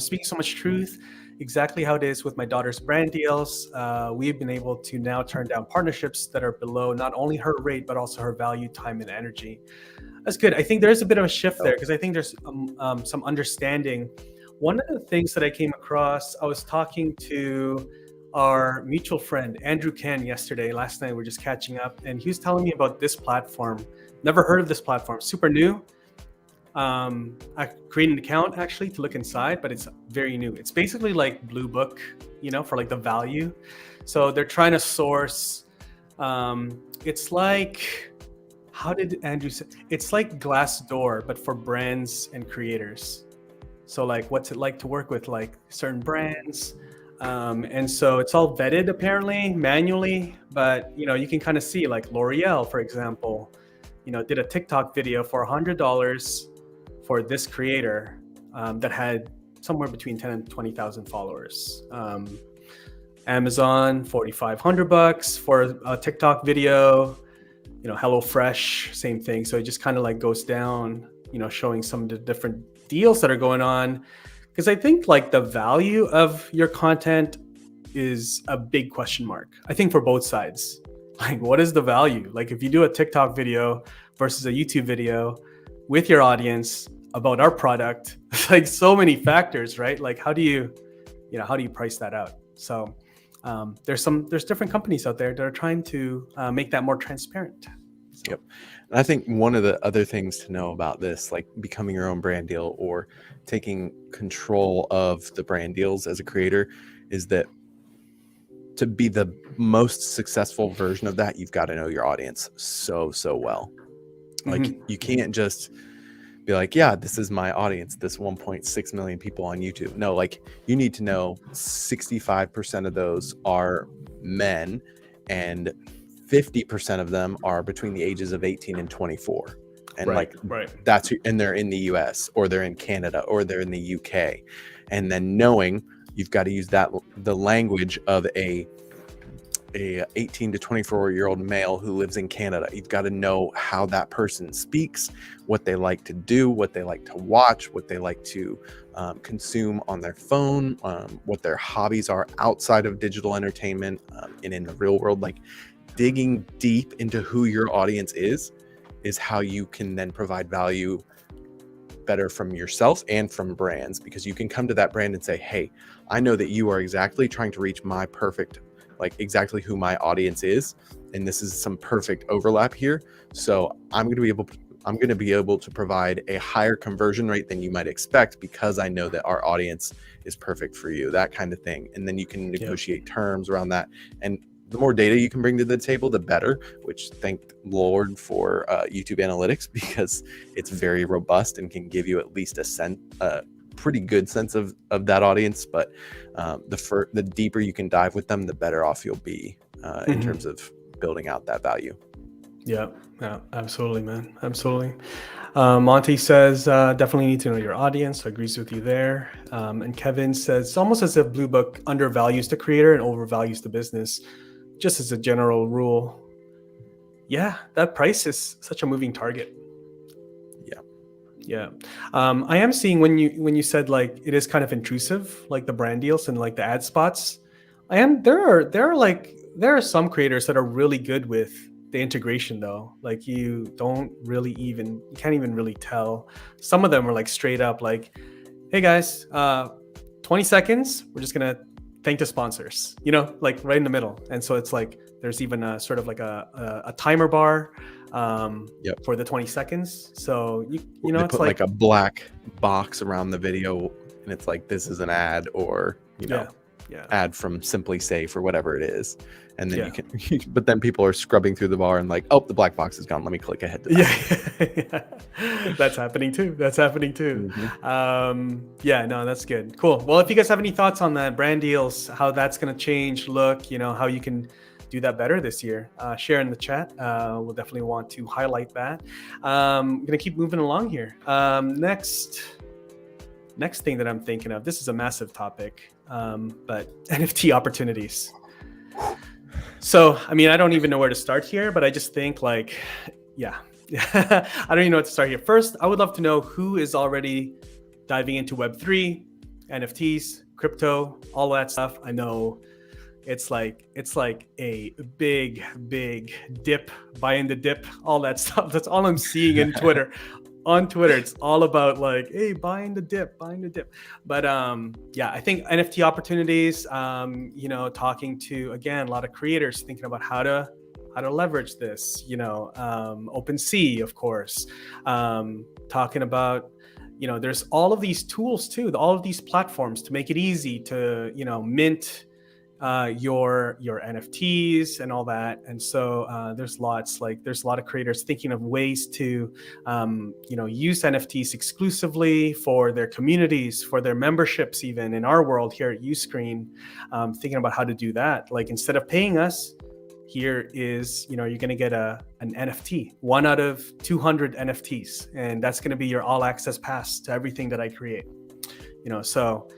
Speaking so much truth, exactly how it is with my daughter's brand deals. We've been able to now turn down partnerships that are below not only her rate, but also her value, time, and energy. That's good. I think there's a bit of a shift there because I think there's some understanding. One of the things that I came across, I was talking to our mutual friend, Andrew Ken, last night. We're just catching up, and he was telling me about this platform. Never heard of this platform, super new. I created an account actually to look inside, but it's very new. It's basically like Blue Book, for like the value. So they're trying to source, it's like, how did Andrew say? It's like Glassdoor, but for brands and creators. So like, what's it like to work with like certain brands? And so it's all vetted apparently manually, but you can kind of see like L'Oreal, for example, did a TikTok video for $100 for this creator that had somewhere between 10 and 20,000 followers. Amazon, $4,500 for a TikTok video. HelloFresh, same thing. So it just kind of like goes down, showing some of the different deals that are going on. Because I think like the value of your content is a big question mark. I think for both sides. Like, what is the value? Like, if you do a TikTok video versus a YouTube video with your audience about our product, like so many factors, right? Like, how do you price that out? So there's different companies out there that are trying to make that more transparent. So. Yep. And I think one of the other things to know about this, like becoming your own brand deal or taking control of the brand deals as a creator, is that to be the most successful version of that, you've got to know your audience so well. Like you can't just be like, yeah, this is my audience, this 1.6 million people on YouTube. No, like you need to know 65% of those are men and 50% of them are between the ages of 18 and 24. And that's, and they're in the US or they're in Canada or they're in the UK. And then knowing you've got to use the language of a 18 to 24-year-old male who lives in Canada. You've got to know how that person speaks, what they like to do, what they like to watch, what they like to consume on their phone, what their hobbies are outside of digital entertainment and in the real world. Like digging deep into who your audience is how you can then provide value better from yourself and from brands, because you can come to that brand and say, hey, I know that you are exactly trying to reach my perfect, like exactly who my audience is, and this is some perfect overlap here. So I'm going to be able to provide a higher conversion rate than you might expect because I know that our audience is perfect for you, that kind of thing. And then you can negotiate terms around that. And the more data you can bring to the table, the better, which thank Lord for YouTube analytics, because it's very robust and can give you at least a pretty good sense of that audience. But the deeper you can dive with them, the better off you'll be in terms of building out that value. Yeah, absolutely, man. Absolutely. Monty says, definitely need to know your audience. Agrees with you there. And Kevin says, it's almost as if Blue Book undervalues the creator and overvalues the business, just as a general rule. Yeah, that price is such a moving target. Yeah. I am seeing when you said like it is kind of intrusive, like the brand deals and like the ad spots. There are some creators that are really good with the integration though. Like you can't even really tell. Some of them are like straight up like, hey guys, 20 seconds, we're just gonna thank the sponsors, like right in the middle. And so it's like there's even a sort of like a timer bar for the 20 seconds. So you know, it's like a black box around the video and it's like, this is an ad, or ad from Simply Safe or whatever it is, and then Yeah. you can. But then people are scrubbing through the bar and like, oh, the black box is gone. Let me click ahead to that. Yeah. That's happening too. Mhm. Yeah, no, that's good. Cool. Well, if you guys have any thoughts on that, brand deals, how that's going to change, look, how you can do that better this year, share in the chat. We'll definitely want to highlight that. I'm going to keep moving along here. Next thing that I'm thinking of, this is a massive topic, but NFT opportunities. So, I mean, I don't even know where to start here, but I just think I don't even know what to start here. First, I would love to know who is already diving into Web3, NFTs, crypto, all that stuff. I know it's like a big dip, buying the dip, all that stuff. That's all I'm seeing in Twitter. On Twitter, it's all about hey, buying the dip. But I think NFT opportunities, talking to, again, a lot of creators thinking about how to leverage this, OpenSea, of course, talking about, there's all of these tools too, all of these platforms to make it easy to, mint your NFTs and all that. And so there's a lot of creators thinking of ways to use NFTs exclusively for their communities, for their memberships, even in our world here at Uscreen, thinking about how to do that. Instead of paying us, here is, you're going to get an NFT, 1 out of 200 NFTs, and that's going to be your all access pass to everything that I create. So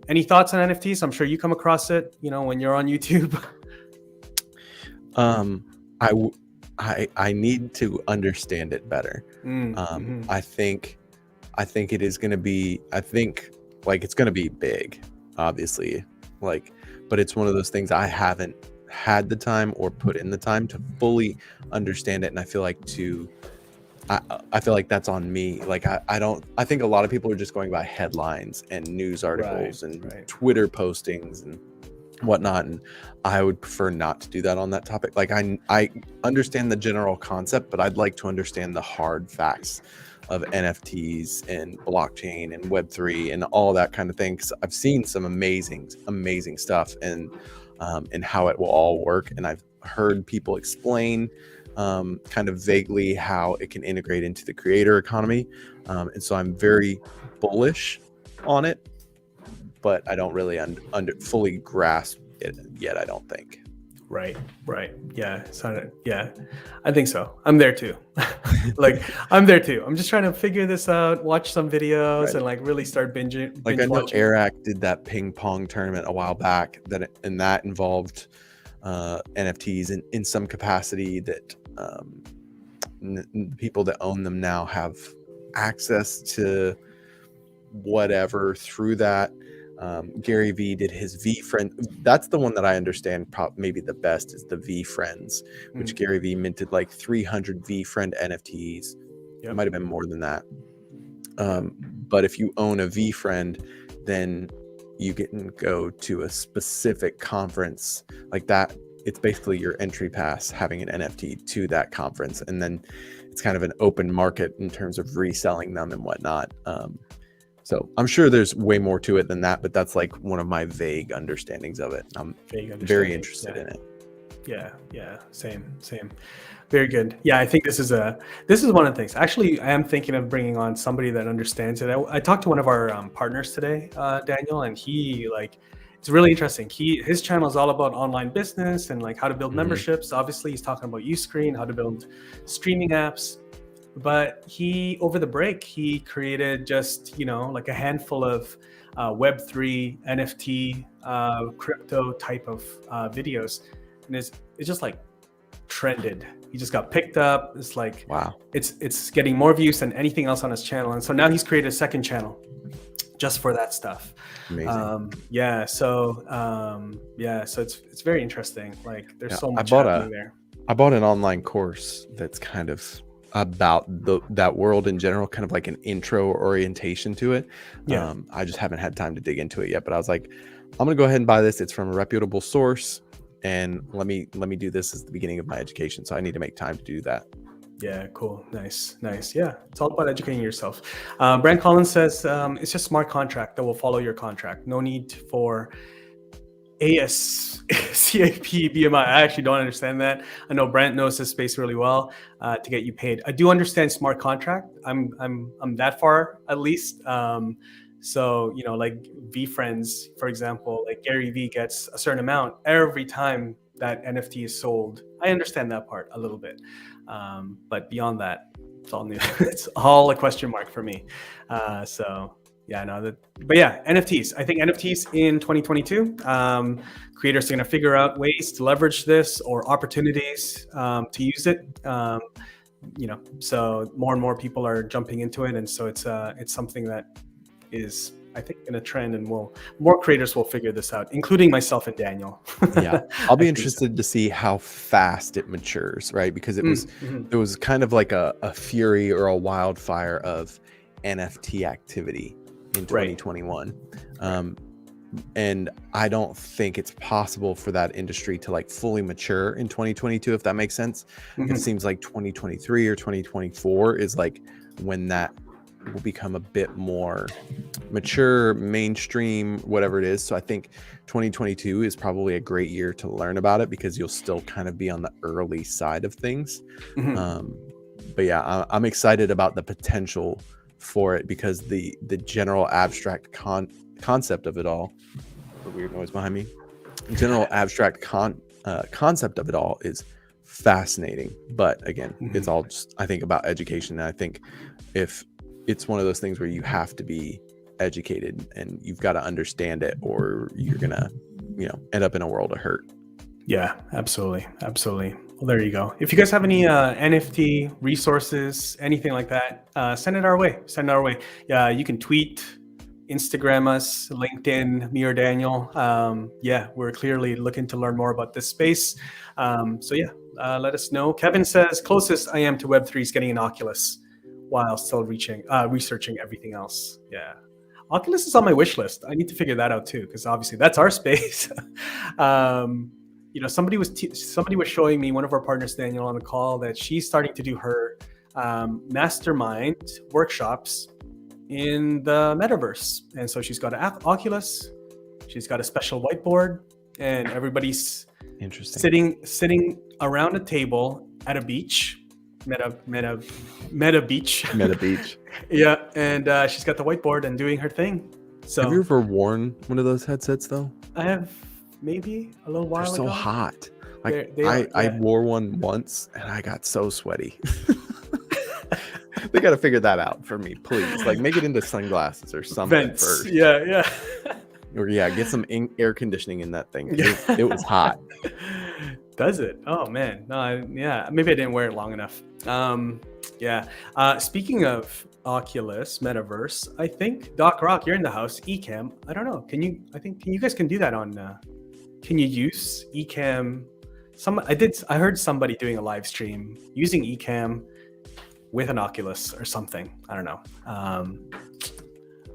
any thoughts on NFTs? I'm sure you come across it, when you're on YouTube. I need to understand it better. I think it is going to be, it's going to be big, obviously, but it's one of those things I haven't had the time or put in the time to fully understand it. And I feel like I feel like that's on me. I think a lot of people are just going by headlines and news articles and Twitter postings and whatnot. And I would prefer not to do that on that topic. I understand the general concept, but I'd like to understand the hard facts of NFTs and blockchain and Web3 and all that kind of thing. 'Cause I've seen some amazing stuff and how it will all work. And I've heard people explain kind of vaguely how it can integrate into the creator economy. And so I'm very bullish on it, but I don't really fully grasp it yet, I don't think. Right. Yeah. I think so. I'm there too. I'm there too. I'm just trying to figure this out, watch some videos and really start binging. I know Eric did that ping pong tournament a while back that involved NFTs in some capacity that people that own them now have access to whatever through that. Gary Vee did his V friend. That's the one that I understand maybe the best is the V friends, which Gary Vee minted 300 V friend NFTs. Yep. It might have been more than that. But if you own a V friend, then you can go to a specific conference like that. It's basically your entry pass having an NFT to that conference. And then it's kind of an open market in terms of reselling them and whatnot. So I'm sure there's way more to it than that, but that's one of my vague understandings of it. I'm very interested in it. Yeah. Same. Very good. Yeah, I think this is one of the things. Actually, I am thinking of bringing on somebody that understands it. I talked to one of our partners today, Daniel, and he it's really interesting. His channel is all about online business and how to build memberships. Obviously, he's talking about Uscreen, how to build streaming apps. But over the break, he created just, a handful of Web3, NFT, crypto type of videos. And it's just trended. He just got picked up. It's wow. It's getting more views than anything else on his channel. And so now he's created a second channel just for that stuff. Amazing. So it's very interesting. There's so much happening there. I bought an online course that's kind of about that world in general, kind of like an intro orientation to it. I just haven't had time to dig into it yet, but I was like, I'm gonna go ahead and buy this. It's from a reputable source, and let me do this as the beginning of my education. So I need to make time to do that. Yeah, cool. Nice. Yeah, it's all about educating yourself. Brand Collins says it's just smart contract that will follow your contract. No need for ASCAP BMI. I actually don't understand that. I know Brent knows this space really well to get you paid. I do understand smart contract. I'm that far at least. So, you know, like VFriends, for example, like Gary V gets a certain amount every time that NFT is sold. I understand that part a little bit. But beyond that, it's all new. It's all a question mark for me. So yeah, no, but yeah, NFTs. I think NFTs in 2022, creators are going to figure out ways to leverage this or opportunities to use it. You know, so more and more people are jumping into it, and so it's something that is, I think, in a trend, and more creators will figure this out, including myself and Daniel. Yeah, I'll be interested to see how fast it matures, right? Because it was kind of like a fury or a wildfire of NFT activity in 2021. And I don't think it's possible for that industry to like fully mature in 2022, if that makes sense. It seems like 2023 or 2024 is like when that will become a bit more mature, mainstream, whatever it is. So I think 2022 is probably a great year to learn about it, because you'll still kind of be on the early side of things. But yeah, I'm excited about the potential for it, because the general abstract concept of it all, the weird noise behind me, general abstract concept of it all is fascinating. But again, it's all just, I think, about education. And I think if it's one of those things where you have to be educated and you've got to understand it, or you're gonna, you know, end up in a world of hurt. Yeah, absolutely. Well, there you go. If you guys have any NFT resources, anything like that, send it our way. Yeah, you can tweet, Instagram us, LinkedIn, me or Daniel. Yeah, we're clearly looking to learn more about this space. So yeah, let us know. Kevin says, closest I am to Web3 is getting an Oculus while still researching everything else. Yeah. Oculus is on my wish list. I need to figure that out too, because obviously that's our space. You know, somebody was showing me, one of our partners, Daniel, on the call, that she's starting to do her mastermind workshops in the metaverse. And so she's got an Oculus, she's got a special whiteboard, and everybody's sitting around a table at a beach. Meta beach. Yeah, and she's got the whiteboard and doing her thing. So have you ever worn one of those headsets though? I have, maybe a little while ago. They're so hot. Like yeah. I wore one once and I got so sweaty. They got to figure that out for me, please. Like, make it into sunglasses or something first. Yeah. Or yeah, get some air conditioning in that thing. It was hot. Does it? Oh man, no. Yeah, maybe I didn't wear it long enough. Yeah. Speaking of Oculus Metaverse, I think Doc Rock, you're in the house. Ecamm. I don't know. Can you guys can do that on? Can you use Ecamm? I heard somebody doing a live stream using Ecamm with an Oculus or something. I don't know.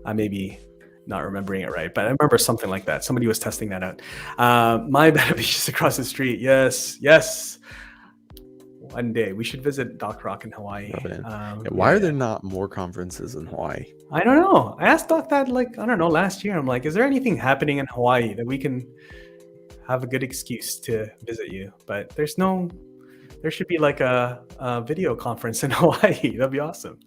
I may be not remembering it right, but I remember something like that. Somebody was testing that out. My Meta Beach is across the street. Yes. One day we should visit Doc Rock in Hawaii. Why are there not more conferences in Hawaii? I don't know. I asked Doc that, like, I don't know, last year. I'm like, is there anything happening in Hawaii that we can have a good excuse to visit you? But there should be like a video conference in Hawaii. That'd be awesome.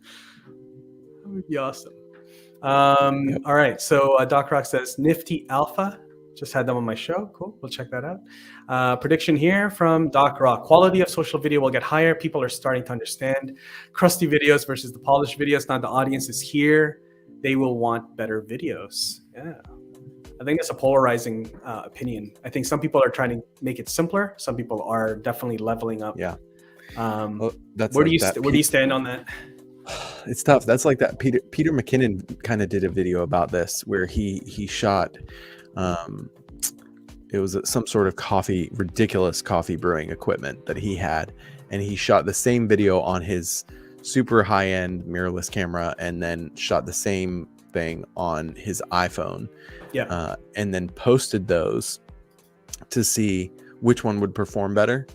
All right. So Doc Rock says Nifty Alpha. Just had them on my show. Cool. We'll check that out. Prediction here from Doc Rock. Quality of social video will get higher. People are starting to understand crusty videos versus the polished videos. Now the audience is here. They will want better videos. Yeah. I think that's a polarizing opinion. I think some people are trying to make it simpler. Some people are definitely leveling up. Yeah. Where do you stand on that? It's tough. That's like that. Peter McKinnon kind of did a video about this where he shot. It was some sort of ridiculous coffee brewing equipment that he had, and he shot the same video on his super high-end mirrorless camera, and then shot the same thing on his iPhone. Yeah. And then posted those to see which one would perform better.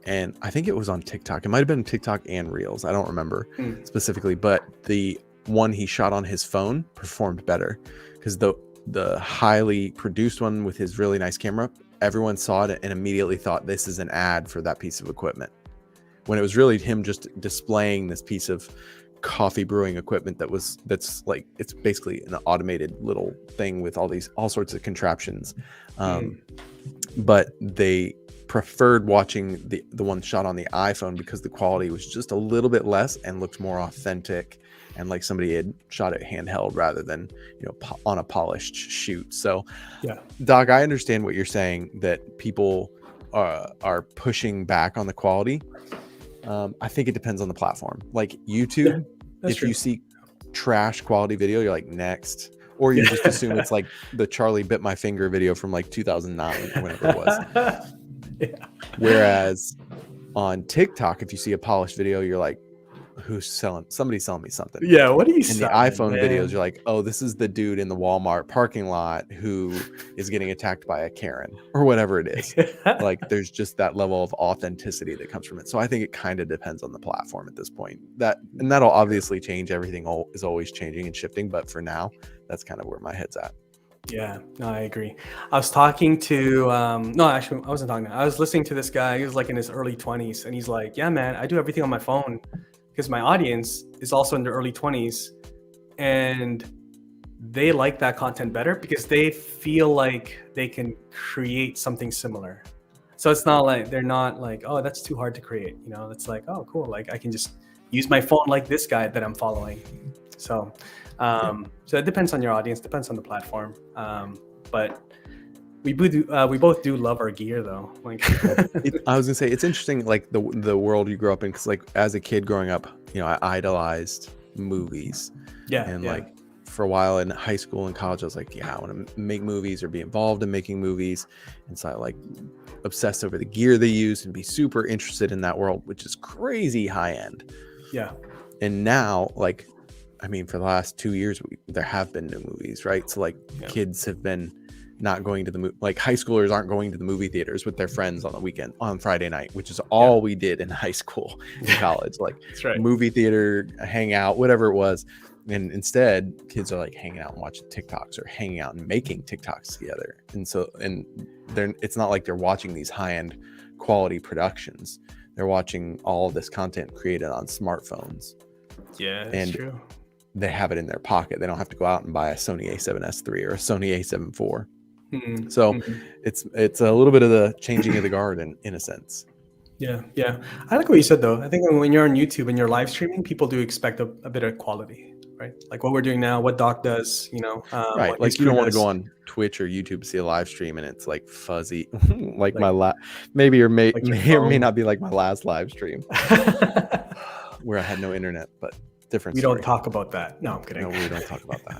And I think it was on TikTok. It might have been TikTok and Reels. I don't remember specifically, but the one he shot on his phone performed better because the the highly produced one with his really nice camera, everyone saw it and immediately thought this is an ad for that piece of equipment, when it was really him just displaying this piece of coffee brewing equipment that's like, it's basically an automated little thing with all sorts of contraptions. But they preferred watching the one shot on the iPhone because the quality was just a little bit less and looked more authentic, and like somebody had shot it handheld rather than, you know, on a polished shoot. So Yeah. Doc, I understand what you're saying, that people are pushing back on the quality. I think it depends on the platform. Like YouTube, if you see trash quality video, you're like, next. Or you just assume it's like the Charlie bit my finger video from like 2009 or whenever it was. Whereas on TikTok, if you see a polished video, you're like, somebody's selling me something. Yeah, what are you In the iPhone videos, you're like, oh, this is the dude in the Walmart parking lot who is getting attacked by a Karen or whatever it is. Like, there's just that level of authenticity that comes from it. So I think it kind of depends on the platform at this point. That'll obviously change. Everything is always changing and shifting, but for now, that's kind of where my head's at. Yeah, no, I agree. I was talking to, no, actually, I wasn't talking to, I was listening to this guy. He was like in his early 20s, and he's like, yeah, man, I do everything on my phone because my audience is also in their early 20s, and they like that content better because they feel like they can create something similar. So it's not like, they're not like, oh, that's too hard to create. You know, it's like, oh, cool. Like I can just use my phone like this guy that I'm following. So it depends on your audience, depends on the platform. But we both do love our gear though. Like I was gonna say, it's interesting, like the world you grew up in, because like as a kid growing up, you know, I idolized movies. Like for a while in high school and college, I was like, yeah, I want to make movies or be involved in making movies. And so I like obsessed over the gear they used and be super interested in that world, which is crazy high end. Yeah. And now, like, I mean, for the last 2 years, there have been no movies, right? So like kids have been not going to the movie, like high schoolers aren't going to the movie theaters with their friends on the weekend, on Friday night, which is all we did in high school and college, like movie theater, hang out, whatever it was. And instead, kids are like hanging out and watching TikToks or hanging out and making TikToks together. And so, it's not like they're watching these high-end quality productions. They're watching all of this content created on smartphones. Yeah, that's true. They have it in their pocket. They don't have to go out and buy a Sony A7S III or a Sony A7 IV. So it's a little bit of the changing of the guard in a sense. Yeah. I like what you said though. I think when you're on YouTube and you're live streaming, people do expect a bit of quality, right? Like what we're doing now, what Doc does, you know. Right. Like you don't want to go on Twitch or YouTube to see a live stream and it's like fuzzy, like my may or may not be like my last live stream where I had no internet, but different. We don't talk about that. No, I'm kidding. No, we don't talk about that.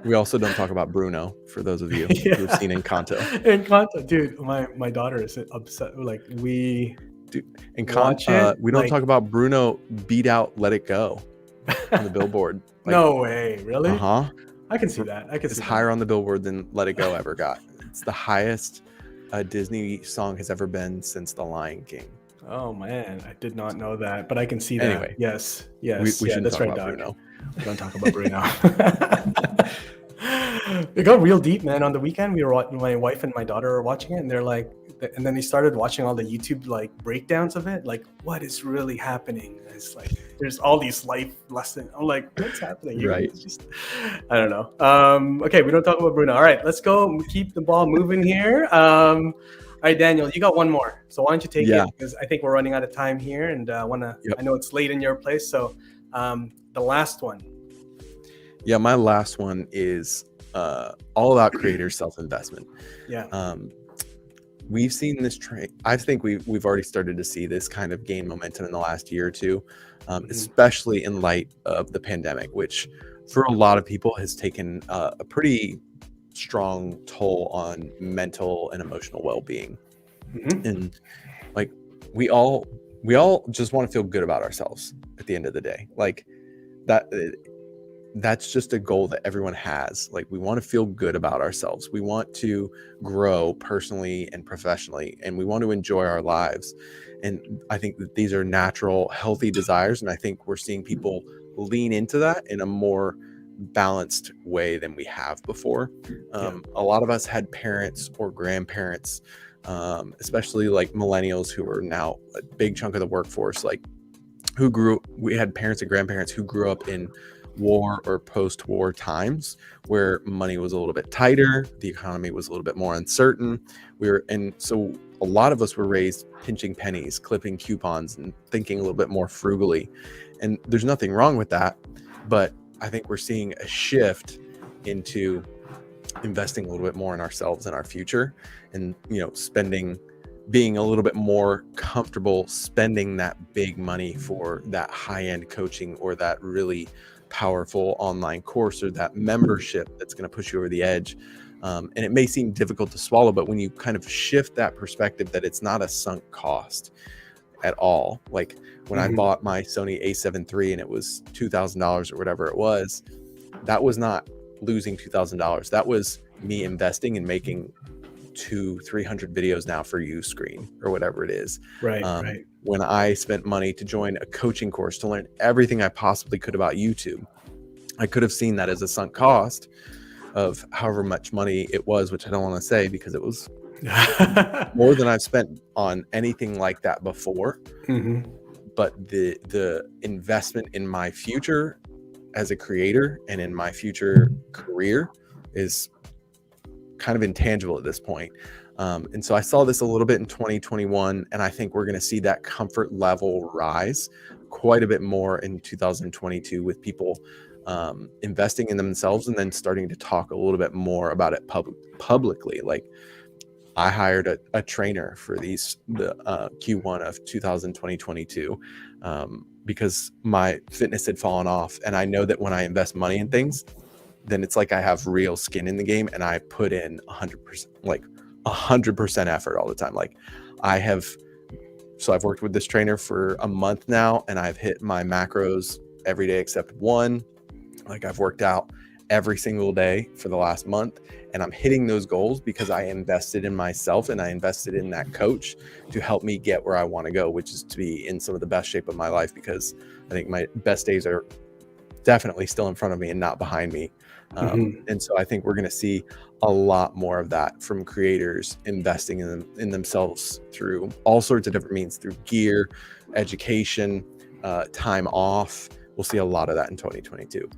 We also don't talk about Bruno, for those of you who've seen Encanto. Encanto, dude, my daughter is upset. Like we don't talk about Bruno beat out Let It Go on the billboard. Like, no way, really? Uh-huh. I can see that. It's higher on the billboard than Let It Go ever got. It's the highest a Disney song has ever been since The Lion King. Oh man, I did not know that, but I can see that. Anyway, yes, we shouldn't that's talk right, about Doc. Bruno. We don't talk about Bruno. It got real deep, man. On the weekend, my wife and my daughter were watching it, and they're like, and then they started watching all the YouTube like breakdowns of it, like what is really happening. And it's like there's all these life lessons. I'm like, what's happening here? Right. It's just, I don't know. Okay, we don't talk about Bruno. All right, let's go. Keep the ball moving here. All right, Daniel, you got one more. So why don't you take it? Because I think we're running out of time here, and I know it's late in your place. So the last one. Yeah, my last one is all about creator self-investment. Yeah. We've seen this trend. I think we've already started to see this kind of gain momentum in the last year or two, especially in light of the pandemic, which for a lot of people has taken a pretty strong toll on mental and emotional well-being. And like we all just want to feel good about ourselves at the end of the day. Like that's just a goal that everyone has. Like we want to feel good about ourselves. We want to grow personally and professionally, and we want to enjoy our lives. And I think that these are natural, healthy desires. And I think we're seeing people lean into that in a more balanced way than we have before. A lot of us had parents or grandparents, especially like millennials who are now a big chunk of the workforce, like we had parents and grandparents who grew up in war or post-war times where money was a little bit tighter, the economy was a little bit more uncertain. So a lot of us were raised pinching pennies, clipping coupons, and thinking a little bit more frugally. And there's nothing wrong with that, but I think we're seeing a shift into investing a little bit more in ourselves and our future, and being a little bit more comfortable spending that big money for that high-end coaching or that really powerful online course or that membership that's going to push you over the edge. And it may seem difficult to swallow, but when you kind of shift that perspective that it's not a sunk cost at all. Like when I bought my Sony A7 III and it was $2,000 or whatever it was, that was not losing $2,000. That was me investing and making 200-300 videos now for Uscreen or whatever it is. Right. When I spent money to join a coaching course to learn everything I possibly could about YouTube, I could have seen that as a sunk cost of however much money it was, which I don't want to say because it was more than I've spent on anything like that before. But the investment in my future as a creator and in my future career is kind of intangible at this point. And so I saw this a little bit in 2021, and I think we're going to see that comfort level rise quite a bit more in 2022 with people investing in themselves and then starting to talk a little bit more about it publicly. Like I hired a trainer for the Q1 of 2022 because my fitness had fallen off. And I know that when I invest money in things, then it's like I have real skin in the game and I put in 100% effort all the time. Like I've worked with this trainer for a month now and I've hit my macros every day except one. Like I've worked out every single day for the last month and I'm hitting those goals because I invested in myself and I invested in that coach to help me get where I want to go, which is to be in some of the best shape of my life, because I think my best days are definitely still in front of me and not behind me. And so I think we're going to see a lot more of that from creators investing in themselves through all sorts of different means, through gear, education, time off. We'll see a lot of that in 2022.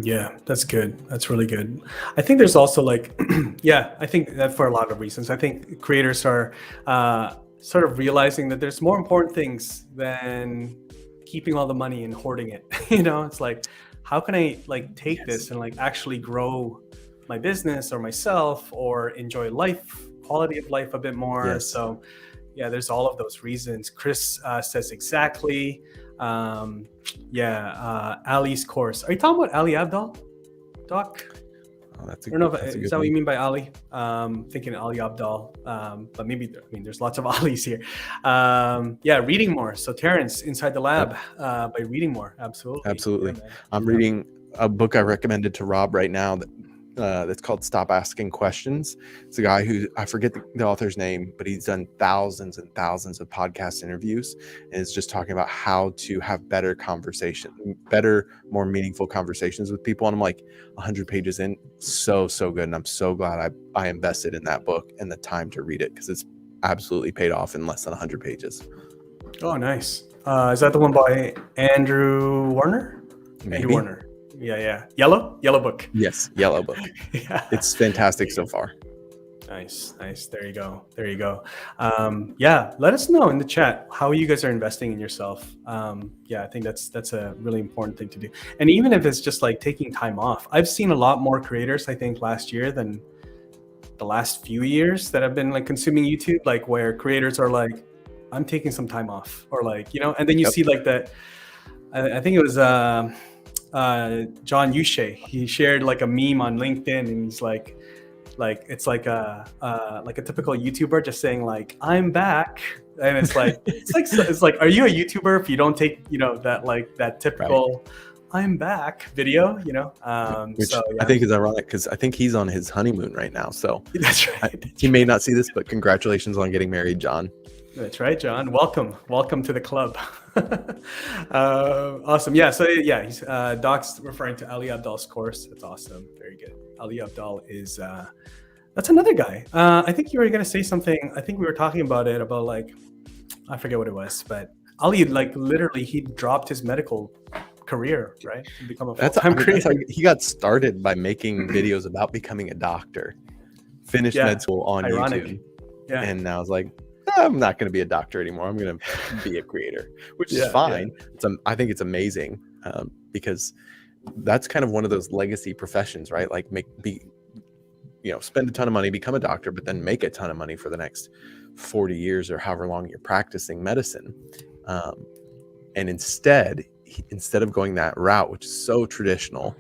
Yeah, that's good. That's really good. I think there's also I think that for a lot of reasons, I think creators are sort of realizing that there's more important things than keeping all the money and hoarding it. It's like, how can I take this and actually grow my business or myself or enjoy quality of life a bit more. Yes. So yeah, there's all of those reasons. Chris says exactly. Ali's course. Are you talking about Ali Abdaal, Doc? Oh, I don't know is that what you mean by Ali? Thinking Ali Abdaal, but maybe, there's lots of Alis here. Reading more. So Terrence, Inside the Lab, by Reading More. Absolutely. Yeah, I'm reading a book I recommended to Rob right now that's called Stop Asking Questions. It's a guy who, I forget the author's name, but he's done thousands and thousands of podcast interviews and is just talking about how to have better, more meaningful conversations with people. And I'm like 100 pages in, so good. And I'm so glad I invested in that book and the time to read it, because it's absolutely paid off in less than 100 pages. Oh, nice. Is that the one by Andrew Warner? Maybe. Andrew Warner. Yeah. Yellow book. Yes, Yellow book. Yeah. It's fantastic so far. Nice. There you go. Let us know in the chat how you guys are investing in yourself. I think that's a really important thing to do. And even if it's just taking time off, I've seen a lot more creators, I think, last year than the last few years that have been consuming YouTube, where creators are I'm taking some time off, or and then you see that. I think it was John Uche. He shared a meme on LinkedIn, and he's it's like a typical YouTuber just saying I'm back, and it's are you a YouTuber if you don't take that typical right. I'm back video, which I think is ironic because I think he's on his honeymoon right now. So that's right. He may not see this, but congratulations on getting married, John. That's right, John. Welcome to the club. Awesome. Yeah. So yeah, he's Doc's referring to Ali Abdal's course. That's awesome. Very good. Ali Abdal is that's another guy. I think you were gonna say something. I think we were talking about it about like I forget what it was, but Ali like literally he dropped his medical career, right, to become a full-time creator. That's how he got started by making videos about becoming a doctor. Finished med school on YouTube. Yeah. And now I was like, I'm not going to be a doctor anymore. I'm going to be a creator, which is fine. Yeah. I think it's amazing because that's kind of one of those legacy professions, right? Like spend a ton of money, become a doctor, but then make a ton of money for the next 40 years or however long you're practicing medicine. And instead of going that route, which is so traditional,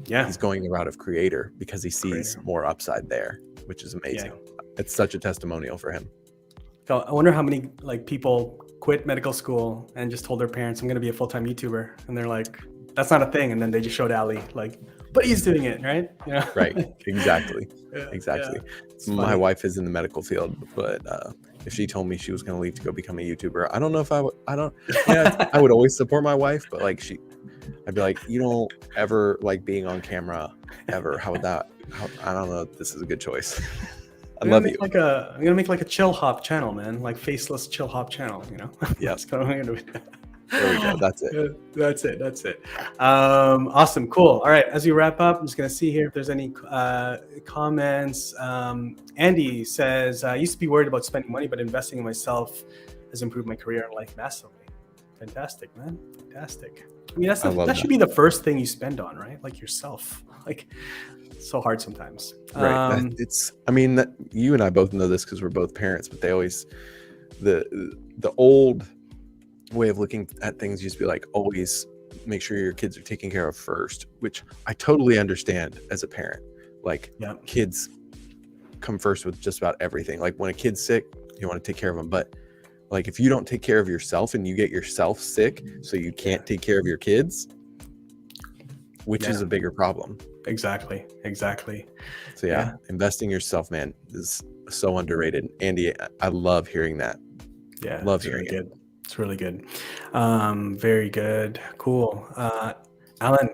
he's going the route of creator because he sees more upside there, which is amazing. Yeah. It's such a testimonial for him. So I wonder how many like people quit medical school and just told their parents, I'm going to be a full-time YouTuber. And they're like, that's not a thing. And then they just showed Ali like, but he's doing it, right? You know? Right. Exactly. Exactly. Yeah. My wife is in the medical field, but if she told me she was going to leave to go become a YouTuber, I don't know if I would, I would always support my wife, but like I'd be like, you don't ever like being on camera ever. How would that, I don't know if this is a good choice. I love you. I'm gonna make like a chill hop channel, man. Like faceless chill hop channel, you know? Yeah. There we go. That's it. That's it. Awesome. Cool. All right. As we wrap up, I'm just gonna see here if there's any comments. Andy says, I used to be worried about spending money, but investing in myself has improved my career and life massively. Fantastic, man. Fantastic. I mean, that should be the first thing you spend on, right? Like yourself. Like, it's so hard sometimes. Right. You and I both know this because we're both parents, but they always, the old way of looking at things used to be like, always make sure your kids are taken care of first, which I totally understand as a parent. Like kids come first with just about everything. Like when a kid's sick, you want to take care of them. But like if you don't take care of yourself and you get yourself sick, so you can't take care of your kids, which is a bigger problem. Exactly. So investing yourself, man, is so underrated. Andy, I love hearing that. Yeah, love hearing it. It's really good. Very good. Cool.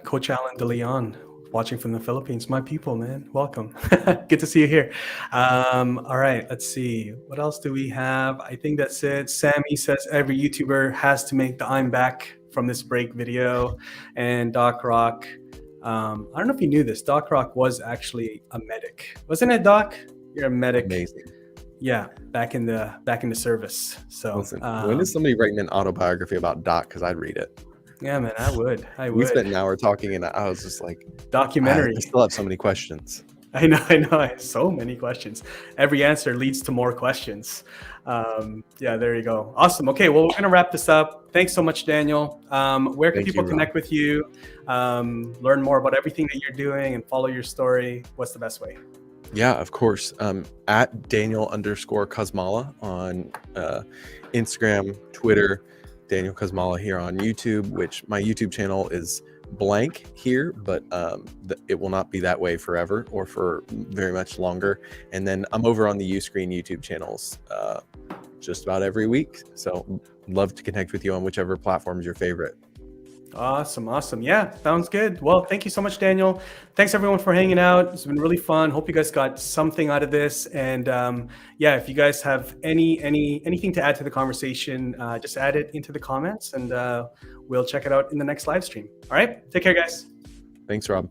Coach Alan De Leon, watching from the Philippines. My people, man. Welcome. Good to see you here. All right, let's see. What else do we have? I think that's it. Sammy says every YouTuber has to make the I'm back from this break video. And Doc Rock, I don't know if you knew this. Doc Rock was actually a medic. Wasn't it, Doc? You're a medic. Amazing. Yeah, back in the service. So listen, when is somebody writing an autobiography about Doc? Because I'd read it. Yeah, man, I would. We spent an hour talking, and I was just like, documentary. I still have so many questions. I know. I have so many questions. Every answer leads to more questions. There you go. Awesome. Okay, well, we're gonna wrap this up. Thanks so much, Daniel. Where can people connect with you, learn more about everything that you're doing, and follow your story? What's the best way? Yeah, of course. At Daniel_Kosmala on Instagram, Twitter, Daniel Kosmala here on YouTube, which my YouTube channel is blank here, but it will not be that way forever or for very much longer. And then I'm over on the Uscreen YouTube channels just about every week. So love to connect with you on whichever platform is your favorite. Awesome. Yeah, sounds good. Well, thank you so much, Daniel. Thanks everyone for hanging out. It's been really fun. Hope you guys got something out of this. And if you guys have anything to add to the conversation, just add it into the comments and we'll check it out in the next live stream. All right, take care, guys. Thanks, Rob.